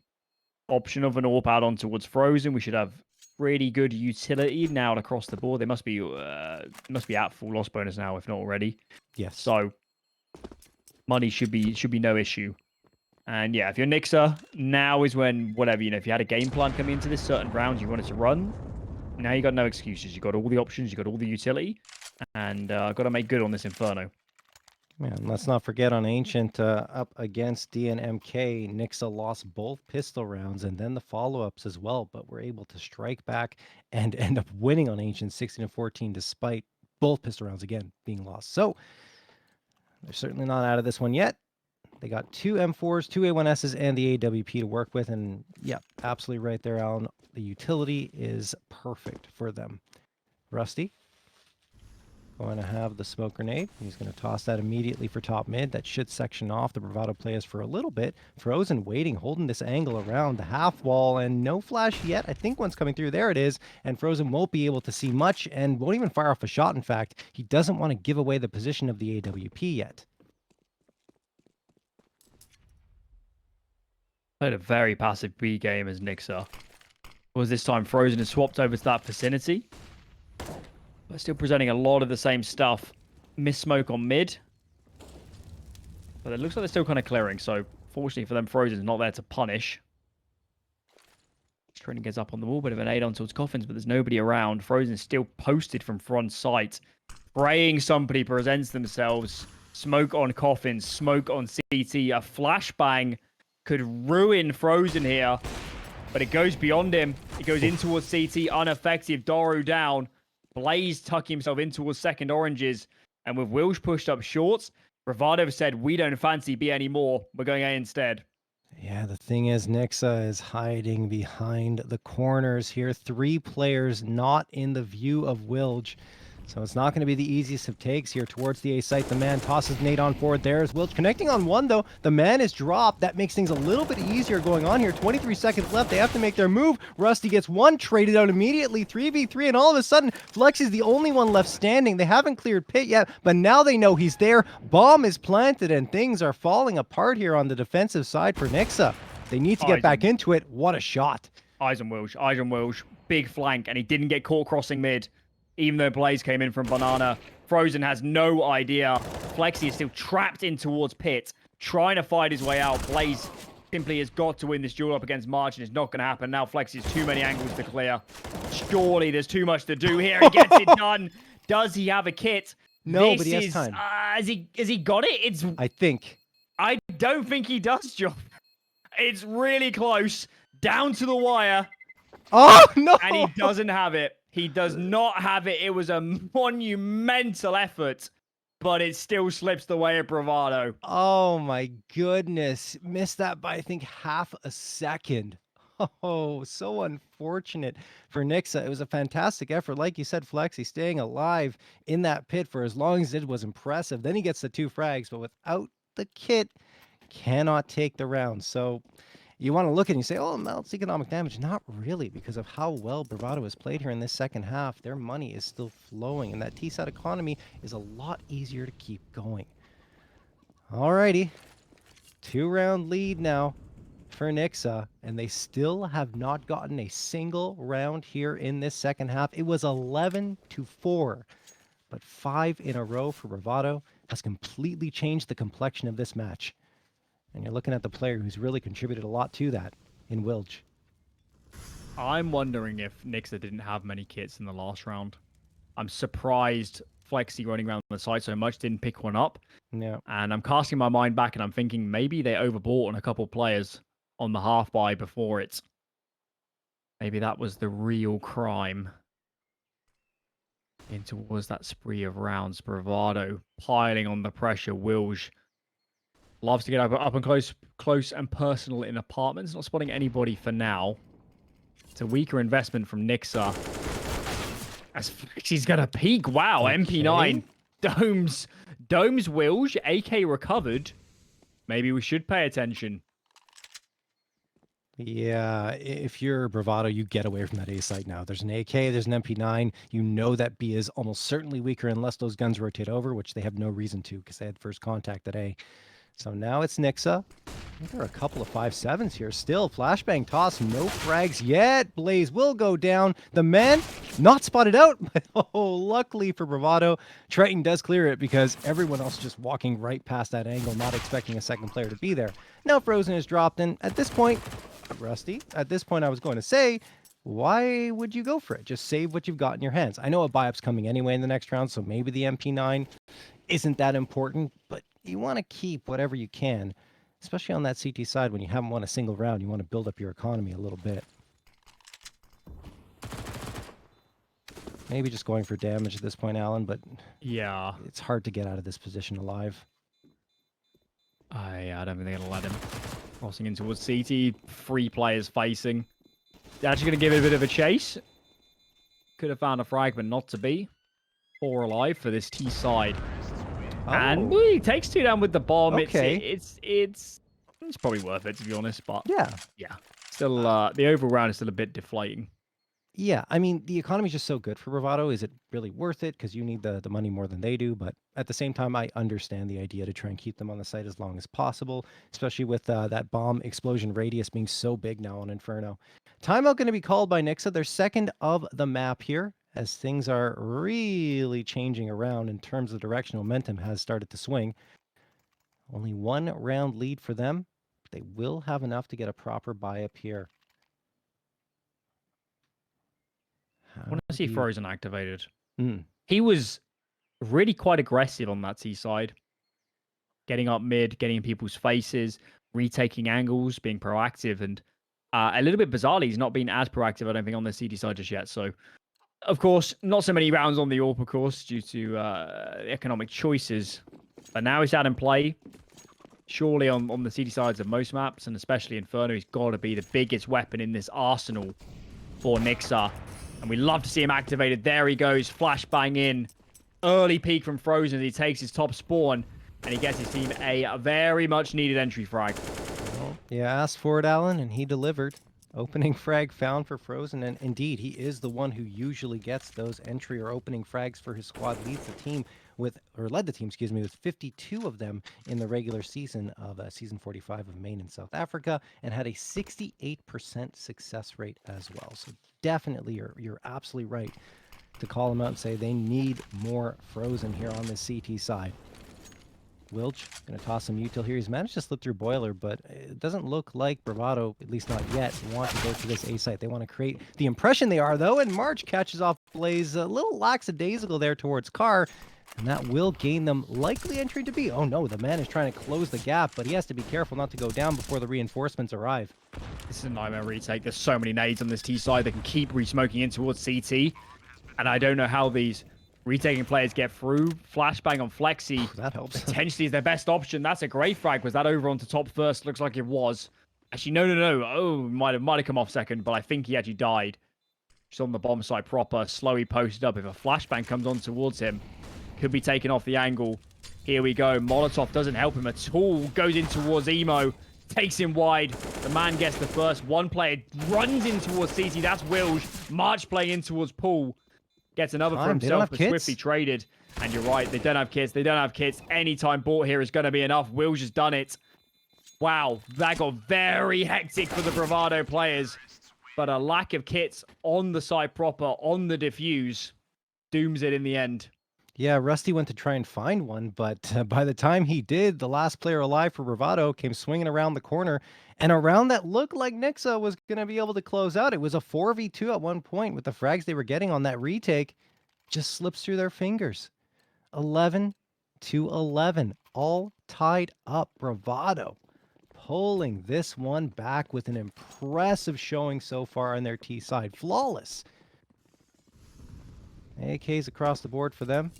option of an AWP add-on towards Frozen. We should have really good utility now across the board. They must be at full loss bonus now, if not already. Yes. So money should be no issue. And yeah, if you're Nixuh, now is when whatever, if you had a game plan coming into this certain round you wanted to run, now you got no excuses. You got all the options, you got all the utility, and got to make good on this Inferno. Yeah, and let's not forget on Ancient up against DNMK, Nixuh lost both pistol rounds and then the follow-ups as well, but were able to strike back and end up winning on Ancient 16-14 despite both pistol rounds again being lost. So they're certainly not out of this one yet. They got two M4s, two A1Ss, and the AWP to work with, and yeah, absolutely right there, Alan. The utility is perfect for them. Rusty going to have the smoke grenade. He's going to toss that immediately for top mid. That should section off the Bravado players for a little bit. Frozen waiting, holding this angle around the half wall, and no flash yet. I think one's coming through. There it is. And Frozen won't be able to see much and won't even fire off a shot. In fact, he doesn't want to give away the position of the AWP yet. Played a very passive B game as Nixuh. Was this time Frozen has swapped over to that vicinity. But still presenting a lot of the same stuff. Miss smoke on mid. But it looks like they're still kind of clearing. So fortunately for them, Frozen's not there to punish. Triton gets up on the wall. Bit of an aid on towards Coffins, but there's nobody around. Frozen's still posted from front sight. Praying somebody presents themselves. Smoke on Coffins. Smoke on CT. A flashbang could ruin Frozen here. But it goes beyond him. It goes in towards CT. Ineffective. Daru down. Blaze tucking himself in towards second oranges. And with Wilj pushed up short, Bravado said, we don't fancy B anymore. We're going A instead. Yeah, the thing is, Nixuh is hiding behind the corners here. 3 players not in the view of Wilj. So it's not going to be the easiest of takes here towards the A site. The man tosses nade on forward. There's Wilj connecting on one, though. The man is dropped. That makes things a little bit easier going on here. 23 seconds left. They have to make their move. Rusty gets one, traded out immediately. 3v3, and all of a sudden, Flex is the only one left standing. They haven't cleared pit yet, but now they know he's there. Bomb is planted, and things are falling apart here on the defensive side for Nixuh. They need to get back into it. What a shot. Eyes on Wilj. Eyes on Wilj. Big flank, and he didn't get caught crossing mid. Even though Blaze came in from Banana, Frozen has no idea. Flexy is still trapped in towards pit, trying to fight his way out. Blaze simply has got to win this duel up against March, and it's not going to happen. Now Flexy has too many angles to clear. Surely there's too much to do here. He gets it done. Does he have a kit? No, but he has time. Has he got it? I don't think he does, John. It's really close. Down to the wire. Oh, no! And he doesn't have it. He does not have it. It was a monumental effort, but it still slips the way of Bravado. Oh my goodness. Missed that by, I think, half a second. Oh, so unfortunate for Nixuh. It was a fantastic effort. Like you said, Flexy staying alive in that pit for as long as it was impressive. Then he gets the 2 frags, but without the kit, cannot take the round. So you want to look at it and you say, oh, melts economic damage. Not really, because of how well Bravado has played here in this second half. Their money is still flowing, and that T-side economy is a lot easier to keep going. Alrighty. 2-round lead now for Nixuh, and they still have not gotten a single round here in this second half. It was 11-4, but 5 in a row for Bravado has completely changed the complexion of this match. And you're looking at the player who's really contributed a lot to that in Wilj. I'm wondering if Nixuh didn't have many kits in the last round. I'm surprised Flexy running around the site so much didn't pick one up. Yeah. And I'm casting my mind back and I'm thinking maybe they overbought on a couple players on the half buy before it. Maybe that was the real crime. In towards that spree of rounds. Bravado piling on the pressure. Wilj loves to get up and close and personal in apartments. Not spotting anybody for now. It's a weaker investment from Nixuh. As Flexy's got a peek. Wow, okay. MP9 domes Wilj. AK recovered. Maybe we should pay attention. Yeah, if you're Bravado, you get away from that A site now. There's an AK, there's an MP9. You know that B is almost certainly weaker unless those guns rotate over, which they have no reason to because they had first contact at A. So now it's Nixuh. I think there are a couple of 5.7s here. Still, flashbang toss, no frags yet. Blaze will go down. The man not spotted out, but oh, luckily for Bravado, Triton does clear it because everyone else just walking right past that angle, not expecting a second player to be there. Now Frozen is dropped, and at this point, Rusty, at this point I was going to say, why would you go for it? Just save what you've got in your hands. I know a buy-up's coming anyway in the next round, so maybe the MP9 isn't that important, but you want to keep whatever you can, especially on that CT side when you haven't won a single round. You want to build up your economy a little bit. Maybe just going for damage at this point, Alan, but Yeah. it's hard to get out of this position alive. I don't think they're going to let him. Crossing in towards CT. 3 players facing. They're actually going to give it a bit of a chase. Could have found a frag, but not to be. 4 alive for this T side. And Oh. he takes 2 down with the bomb. Okay. It's probably worth it, to be honest. But Yeah. yeah, still the overall round is still a bit deflating. Yeah, I mean, the economy's just so good for Bravado. Is it really worth it? Because you need the money more than they do. But at the same time, I understand the idea to try and keep them on the site as long as possible, especially with that bomb explosion radius being so big now on Inferno. Timeout going to be called by Nixuh. They're second of the map here, as things are really changing around in terms of direction. Momentum has started to swing. Only 1 round lead for them. They will have enough to get a proper buy up here. I want to see Frozen activated. Mm. He was really quite aggressive on that T side. Getting up mid, getting in people's faces, retaking angles, being proactive, and a little bit bizarrely, he's not been as proactive, I don't think, on the CD side just yet. So, of course, not so many rounds on the AWP, of course, due to economic choices. But now he's out in play. Surely on the CD sides of most maps, and especially Inferno, he's got to be the biggest weapon in this arsenal for Nixuh. And we love to see him activated. There he goes, flashbang in. Early peek from Frozen as he takes his top spawn. And he gets his team a very much needed entry frag. Well, you asked for it, Alan, and he delivered. Opening frag found for Frozen, and indeed, he is the one who usually gets those entry or opening frags for his squad. Leads the team led the team, excuse me, with 52 of them in the regular season of season 45 of Maine in South Africa, and had a 68% success rate as well. So definitely, you're absolutely right to call him out and say they need more Frozen here on this CT side. Wilj going to toss some util here. He's managed to slip through Boiler, but it doesn't look like Bravado, at least not yet, want to go to this A site. They want to create the impression they are, though, and March catches off Blaze a little lackadaisical there towards Carr, and that will gain them likely entry to B. Oh no, the man is trying to close the gap, but he has to be careful not to go down before the reinforcements arrive. This is a nightmare retake. There's so many nades on this T side. They can keep re-smoking in towards CT. And I don't know how these retaking players get through. Flashbang on flexeeee. That helps. Potentially is their best option. That's a great frag. Was that over onto top first? Looks like it was. Actually, no. Oh, might have come off second, but I think he actually died. Just on the bomb side proper. SloWye posted up. If a flashbang comes on towards him, could be taken off the angle. Here we go. Molotov doesn't help him at all. Goes in towards Emo. Takes him wide. The man gets the first. One player runs in towards CT. That's Wilj. March playing in towards Pool. Gets another for himself, but swiftly traded. And you're right, they don't have kits. They don't have kits. Anytime bought here is going to be enough. Wilj has done it. Wow, that got very hectic for the Bravado players. But a lack of kits on the side proper, on the defuse, dooms it in the end. Yeah, Rusty went to try and find one, but by the time he did, the last player alive for Bravado came swinging around the corner, and a round that looked like Nixuh was going to be able to close out. It was a 4v2 at one point with the frags they were getting on that retake. Just slips through their fingers. 11-11, all tied up. Bravado pulling this one back with an impressive showing so far on their T side. Flawless. AKs across the board for them.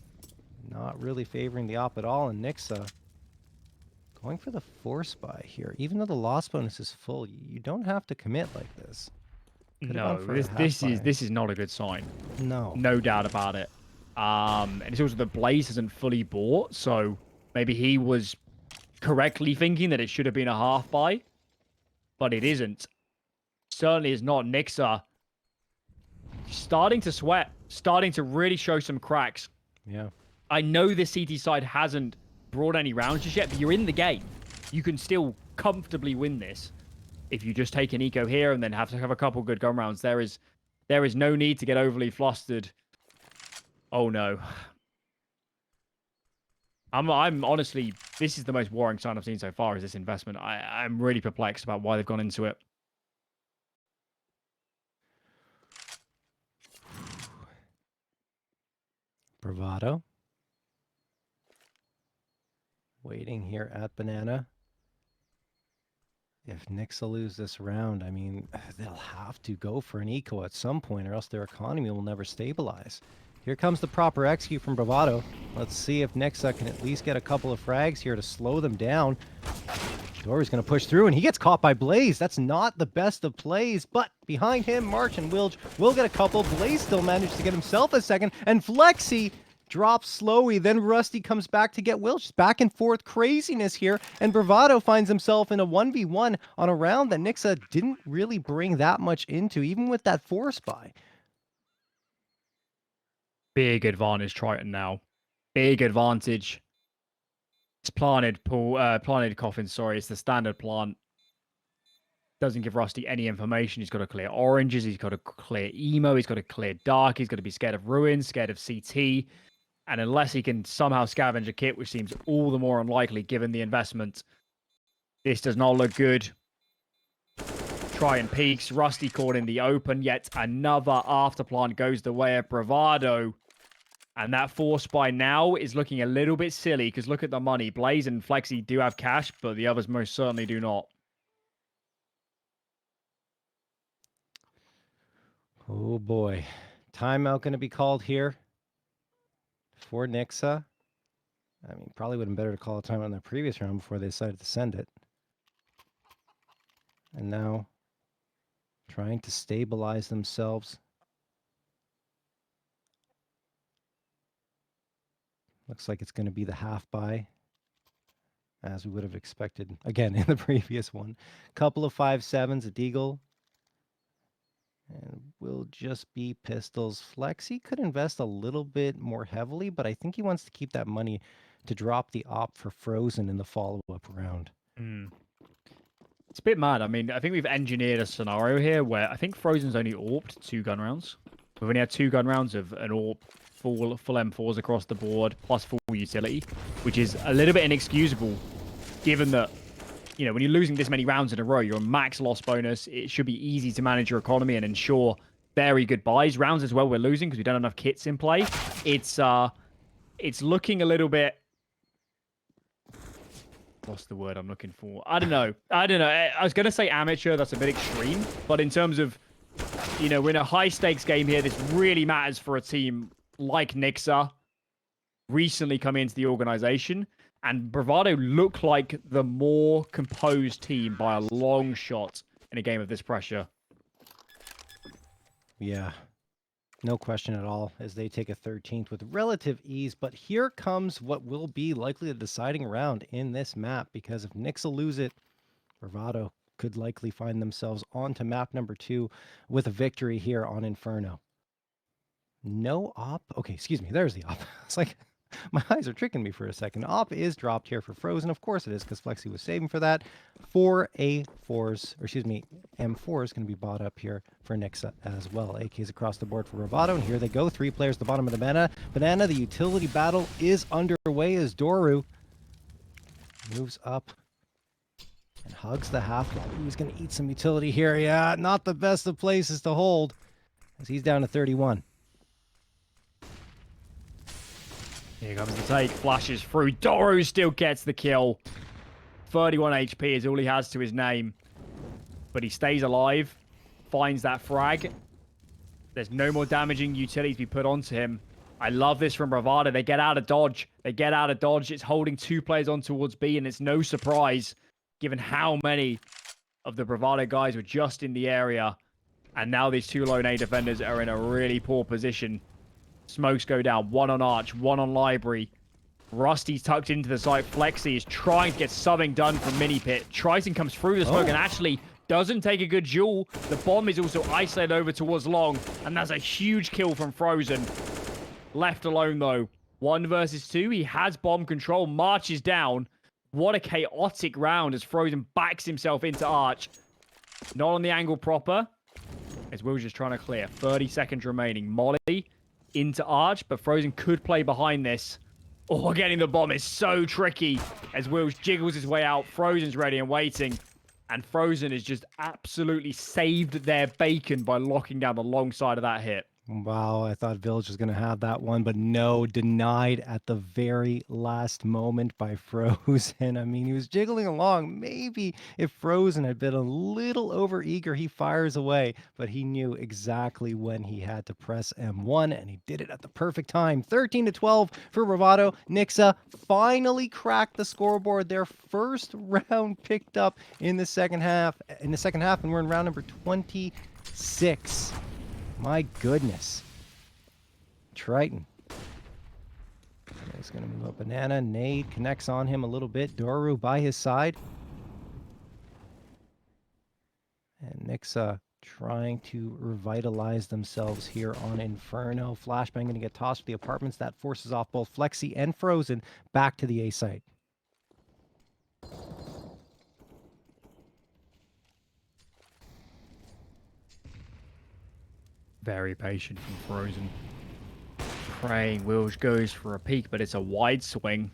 Not really favoring the op at all, and Nixuh going for the force buy here. Even though the loss bonus is full, you don't have to commit like this. No, this is not a good sign. No doubt about it. And it's also the Blaze isn't fully bought, so maybe he was correctly thinking that it should have been a half buy, but it isn't. Certainly is not. Nixuh starting to sweat, starting to really show some cracks. Yeah. I know the CT side hasn't brought any rounds just yet, but you're in the game. You can still comfortably win this if you just take an eco here and then have to have a couple good gun rounds. There is no need to get overly flustered. Oh no. I'm honestly, this is the most worrying sign I've seen so far is this investment. I'm really perplexed about why they've gone into it. Bravado. Waiting here at Banana. If Nixuh lose this round, I mean, they'll have to go for an eco at some point or else their economy will never stabilize. Here comes the proper execute from Bravado. Let's see if Nixuh can at least get a couple of frags here to slow them down. Dory's going to push through, and he gets caught by Blaze. That's not the best of plays, but behind him, March and Wilj will get a couple. Blaze still managed to get himself a second, and flexeeee drops SloWye. Then Rusty comes back to get Wilj. Back and forth craziness here, and Bravado finds himself in a 1v1 on a round that Nixuh didn't really bring that much into, even with that force buy. Big advantage, Triton now. Big advantage. It's planted coffin, sorry. It's the standard plant. Doesn't give Rusty any information. He's got to clear oranges. He's got to clear emo. He's got to clear dark. He's got to be scared of ruins, scared of CT. And unless he can somehow scavenge a kit, which seems all the more unlikely given the investment, this does not look good. Triton peaks. Rusty caught in the open. Yet another afterplant goes the way of Bravado. And that force buy now is looking a little bit silly because look at the money. Blaze and flexeeee do have cash, but the others most certainly do not. Oh boy. Timeout going to be called here for Nixuh. I mean, probably would have been better to call a timeout in the previous round before they decided to send it. And now trying to stabilize themselves. Looks like it's going to be the half buy, as we would have expected, again, in the previous one. Couple of 5.7s, a deagle. And will just be pistols. flexeeee could invest a little bit more heavily, but I think he wants to keep that money to drop the op for Frozen in the follow-up round. It's a bit mad. I mean, I think we've engineered a scenario here where I think Frozen's only AWP'd 2 gun rounds. We've only had 2 gun rounds of an AWP, full M4s across the board, plus full utility, which is a little bit inexcusable, given that, you know, when you're losing this many rounds in a row, you're on max loss bonus. It should be easy to manage your economy and ensure very good buys. Rounds as well we're losing because we don't have enough kits in play. It's looking a little bit... What's the word I'm looking for? I don't know. I was going to say amateur. That's a bit extreme. But in terms of, you know, we're in a high-stakes game here. This really matters for a team like Nixuh, recently come into the organization. And Bravado look like the more composed team by a long shot in a game of this pressure. Yeah, no question at all, as they take a 13th with relative ease. But here comes what will be likely the deciding round in this map, because if Nixuh lose it, Bravado could likely find themselves onto map number 2 with a victory here on Inferno. No op. Okay, excuse me. There's the op. It's like my eyes are tricking me for a second. Op is dropped here for Frozen. Of course it is, because flexeeee was saving for that. 4 A4s, or excuse me, M4 is going to be bought up here for Nixuh as well. AKs across the board for Bravado, and here they go. 3 players at the bottom of the banana. The utility battle is underway as Doru moves up and hugs the half wall. He's going to eat some utility here. Yeah, not the best of places to hold, as he's down to 31. Here comes the take, flashes through. Doru still gets the kill. 31 HP is all he has to his name. But he stays alive, finds that frag. There's no more damaging utilities to be put onto him. I love this from Bravado. They get out of dodge. It's holding 2 players on towards B, and it's no surprise, given how many of the Bravado guys were just in the area. And now these 2 lone A defenders are in a really poor position. Smokes go down. 1 on Arch, 1 on Library. Rusty's tucked into the site. flexeeee is trying to get something done from Mini Pit. Triton comes through the smoke and actually doesn't take a good duel. The bomb is also isolated over towards Long, and that's a huge kill from Frozen. Left alone, though. 1 versus 2. He has bomb control. Marches down. What a chaotic round as Frozen backs himself into Arch. Not on the angle proper, as Wilj just trying to clear. 30 seconds remaining. Molly into Arch, but Frozen could play behind this. Oh, getting the bomb is so tricky as Wilj jiggles his way out. Frozen's ready and waiting. And Frozen has just absolutely saved their bacon by locking down the long side of that hit. Wow, I thought Wilj was going to have that one, but no, denied at the very last moment by Frozen. I mean, he was jiggling along. Maybe if Frozen had been a little over eager, he fires away, but he knew exactly when he had to press M1, and he did it at the perfect time. 13-12 for Bravado. Nixuh finally cracked the scoreboard. Their first round picked up in the second half. And we're in round number 26. My goodness. Triton. He's going to move up Banana. Nade connects on him a little bit. Doru by his side. And Nixuh trying to revitalize themselves here on Inferno. Flashbang going to get tossed to the apartments. That forces off both flexeeee and Frozen back to the A site. Very patient from Frozen. Praying Wilj goes for a peek, but it's a wide swing.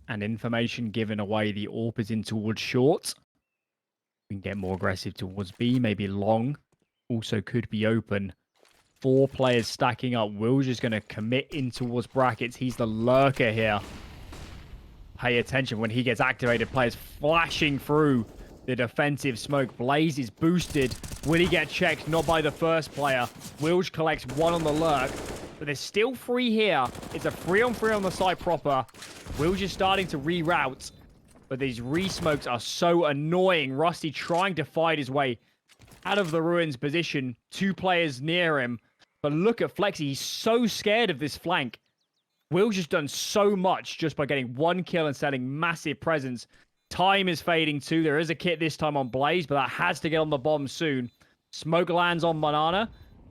And information given away. The AWP is in towards short. We can get more aggressive towards B, maybe long. Also could be open. 4 players stacking up. Wilj is going to commit in towards brackets. He's the lurker here. Pay attention when he gets activated. Players flashing through the defensive smoke. Blaze is boosted. Will he get checked? Not by the first player. Wilj collects 1 on the lurk. But there's still 3 here. It's a 3-on-3 on the site proper. Wilj is starting to reroute. But these re-smokes are so annoying. Rusty trying to fight his way out of the ruins position. 2 players near him. But look at flexeeee. He's so scared of this flank. Wilj has done so much just by getting 1 kill and setting massive presence. Time is fading too. There is a kit this time on Blaze, but that has to get on the bomb soon. Smoke lands on Banana,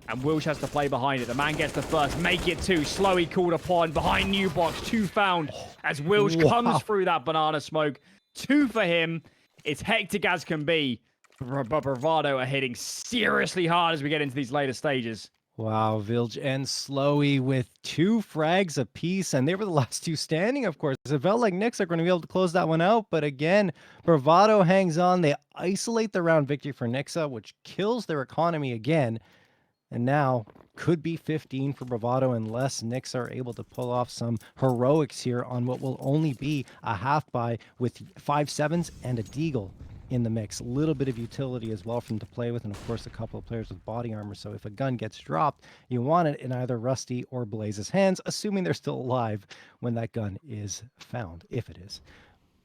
and Wilj has to play behind it. The man gets the first. Make it 2. SloWye called upon. Behind New Box. 2 found as Wilj comes through that banana smoke. 2 for him. It's hectic as can be. But Bravado are hitting seriously hard as we get into these later stages. Wow, Wilj and SloWye with 2 frags apiece, and they were the last 2 standing, of course. It felt like Nixuh are going to be able to close that one out, but again, Bravado hangs on. They isolate the round victory for Nixuh, which kills their economy again, and now could be 15 for Bravado unless Nixuh are able to pull off some heroics here on what will only be a half buy with 5 7s and a deagle in the mix. A little bit of utility as well for them to play with, and of course a couple of players with body armor, so if a gun gets dropped, you want it in either Rusty or Blaze's hands, assuming they're still alive when that gun is found, if it is.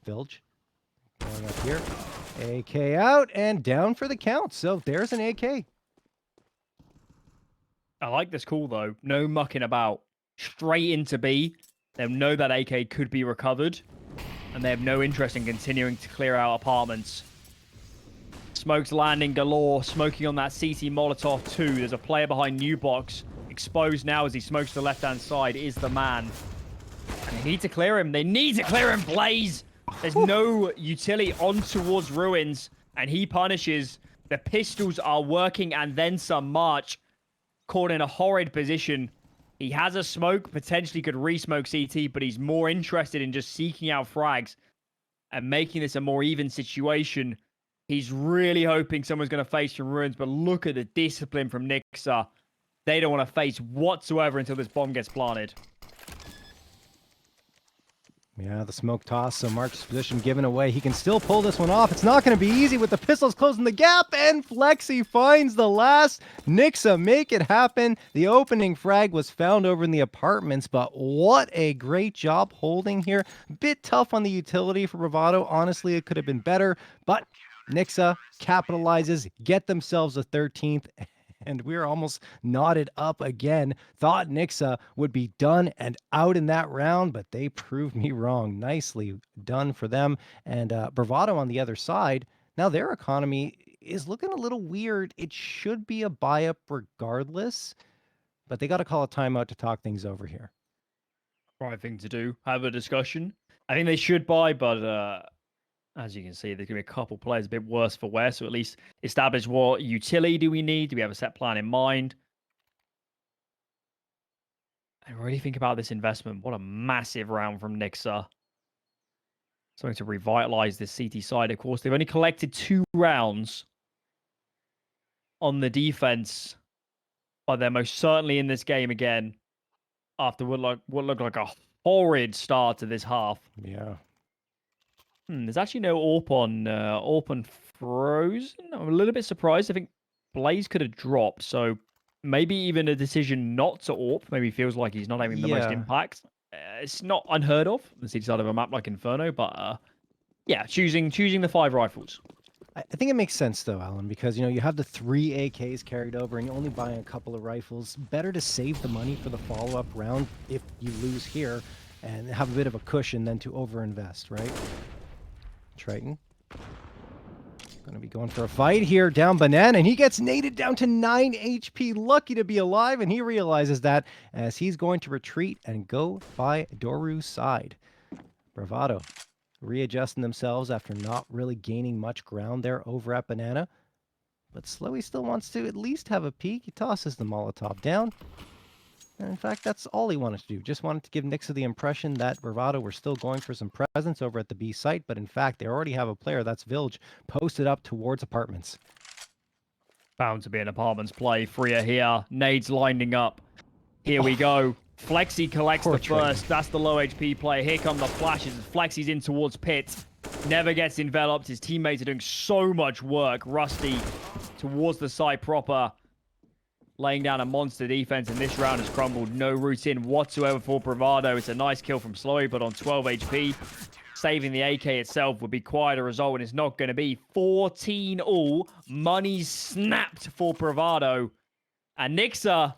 Wilj going up here, AK out, and down for the count, so there's an AK. I like this call, though. No mucking about. Straight into B. They know that AK could be recovered, and they have no interest in continuing to clear out apartments. Smokes landing galore, smoking on that CT Molotov too. There's a player behind New Box. Exposed now as he smokes to the left-hand side is the man. And they need to clear him. They need to clear him, Blaze! There's no utility on towards ruins, and he punishes. The pistols are working, and then some. March caught in a horrid position. He has a smoke, potentially could re-smoke CT, but he's more interested in just seeking out frags and making this a more even situation. He's really hoping someone's going to face from ruins, but look at the discipline from Nixuh. They don't want to face whatsoever until this bomb gets planted. Yeah, the smoke toss, so March's position given away. He can still pull this one off. It's not going to be easy with the pistols closing the gap, and flexeeee finds the last. Nixuh make it happen. The opening frag was found over in the apartments, but what a great job holding here. Bit tough on the utility for Bravado. Honestly, it could have been better, but Nixuh capitalizes, get themselves a 13th, and we're almost knotted up again. Thought Nixuh would be done and out in that round, but they proved me wrong. Nicely done for them. And Bravado on the other side, now their economy is looking a little weird. It should be a buy-up regardless, but they got to call a timeout to talk things over here. Right thing to do. Have a discussion. I think they should buy, but as you can see, there's going to be a couple players a bit worse for wear, so at least establish what utility do we need? Do we have a set plan in mind? And really think about this investment. What a massive round from Nixuh. Something to revitalize this CT side, of course. They've only collected 2 rounds on the defense. but they're most certainly in this game again after what looked like a horrid start to this half. Yeah. There's actually no AWP on Frozen. I'm a little bit surprised. I think Blaze could have dropped, so maybe even a decision not to AWP. Maybe feels like he's not having the most Yeah. impact. It's not unheard of on the city side of a map like Inferno, but yeah, choosing the 5 rifles. I think it makes sense though, Alan, because you have the 3 AKs carried over and you're only buying a couple of rifles. Better to save the money for the follow-up round if you lose here and have a bit of a cushion than to overinvest, right? Triton. Gonna be going for a fight here down Banana, and he gets naded down to 9 HP. Lucky to be alive, and he realizes that as he's going to retreat and go by Doru's side. Bravado readjusting themselves after not really gaining much ground there over at Banana. But SloWye still wants to at least have a peek. He tosses the Molotov down. And in fact, that's all he wanted to do. Just wanted to give Nixuh the impression that Bravado were still going for some presence over at the B site. But in fact, they already have a player, that's Wilj, posted up towards apartments. Bound to be an apartments play. Freya here. Nades lining up. Here we go. flexeeee collects the first. That's the low HP play. Here come the flashes. flexeee's in towards Pit. Never gets enveloped. His teammates are doing so much work. Rusty towards the side proper. Laying down a monster defense, and this round has crumbled. No routine whatsoever for Bravado. It's a nice kill from SloWye, but on 12 HP. Saving the AK itself would be quite a result, and it's not going to be 14 all. Money snapped for Bravado. And Nixuh,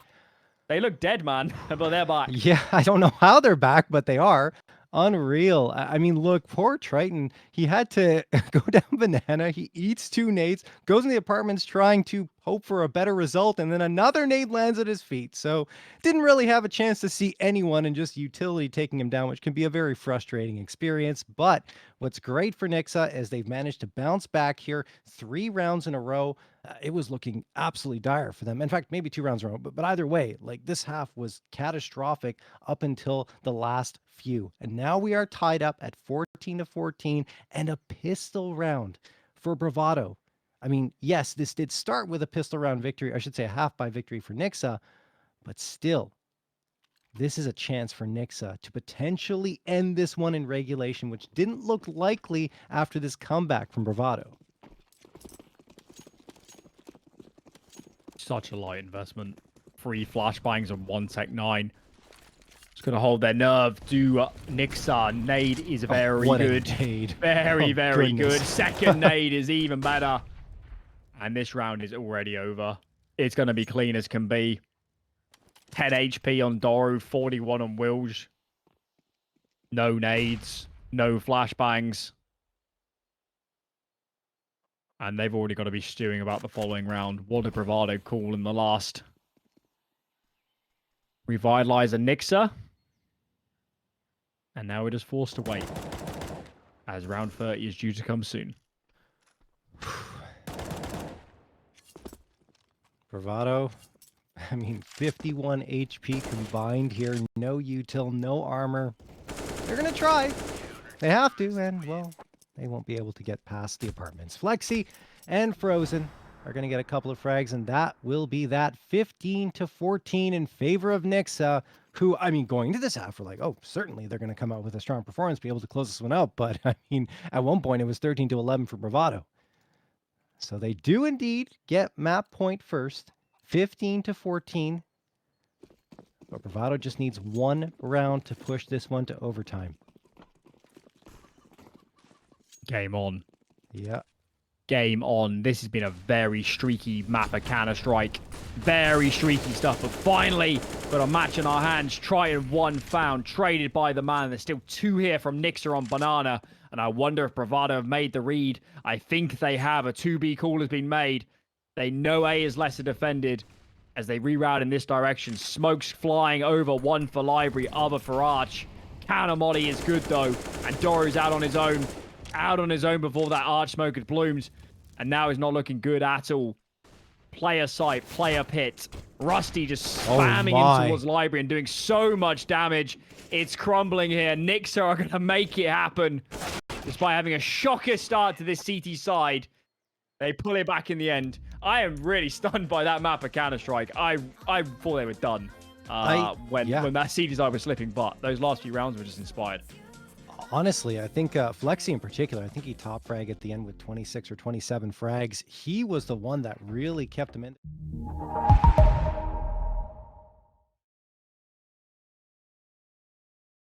they look dead, man, but they're back. Yeah, I don't know how they're back, but they are. Unreal. I mean, look, poor Triton. He had to go down Banana. He eats 2 nades, goes in the apartments trying to hope for a better result, and then another nade lands at his feet. So didn't really have a chance to see anyone, and just utility taking him down, which can be a very frustrating experience. But what's great for Nixuh is they've managed to bounce back here 3 rounds in a row. It was looking absolutely dire for them. In fact, maybe 2 rounds in a row, but either way, like, this half was catastrophic up until the last few. And now we are tied up at 14-14 and a pistol round for Bravado. I mean, yes, this did start with a pistol round victory. I should say a half-by victory for Nixuh, but still, this is a chance for Nixuh to potentially end this one in regulation, which didn't look likely after this comeback from Bravado. Such a light investment. 3 flashbangs and 1 Tech 9. Just going to hold their nerve. Do Nixuh. Nade is very good. Nade. Very, very goodness. good. Second nade is even better. And this round is already over. It's going to be clean as can be. 10 HP on Doru, 41 on Wilj. No nades, no flashbangs. And they've already got to be stewing about the following round. What did Bravado call in the last? Revitalize a Nixuh. And now we're just forced to wait, as round 30 is due to come soon. Bravado, I mean, 51 HP combined here. No util, no armor. They're going to try. They have to, and, well, they won't be able to get past the apartments. flexeeee and Frozen are going to get a couple of frags, and that will be that 15-14 in favor of Nixuh, who, I mean, going into this half, we're like, oh, certainly they're going to come out with a strong performance, be able to close this one out. But, I mean, at one point, it was 13-11 for Bravado. So they do indeed get map point first, 15-14. But Bravado just needs 1 round to push this one to overtime. Game on. Yeah. Game on. This has been a very streaky map of Counter-Strike. Very streaky stuff, but finally got a match in our hands. Triton 1 found, traded by the man. There's still 2 here from Nixuh on Banana, and I wonder if Bravado have made the read. I think they have. A 2B call has been made. They know A is lesser defended as they reroute in this direction. Smoke's flying over, 1 for Library, other for Arch. Counter Molly is good though, and Doru's out on his own. Out on his own before that Arch smoke had bloomed. And now he's not looking good at all. Player site, player pit. Rusty just spamming in towards Library and doing so much damage. It's crumbling here. Nixuh are going to make it happen. Despite having a shocker start to this CT side. They pull it back in the end. I am really stunned by that map of Counter-Strike. I thought they were done when that C design was slipping, but those last few rounds were just inspired. Honestly, I think flexeeee in particular, I think he top frag at the end with 26 or 27 frags. He was the one that really kept him in.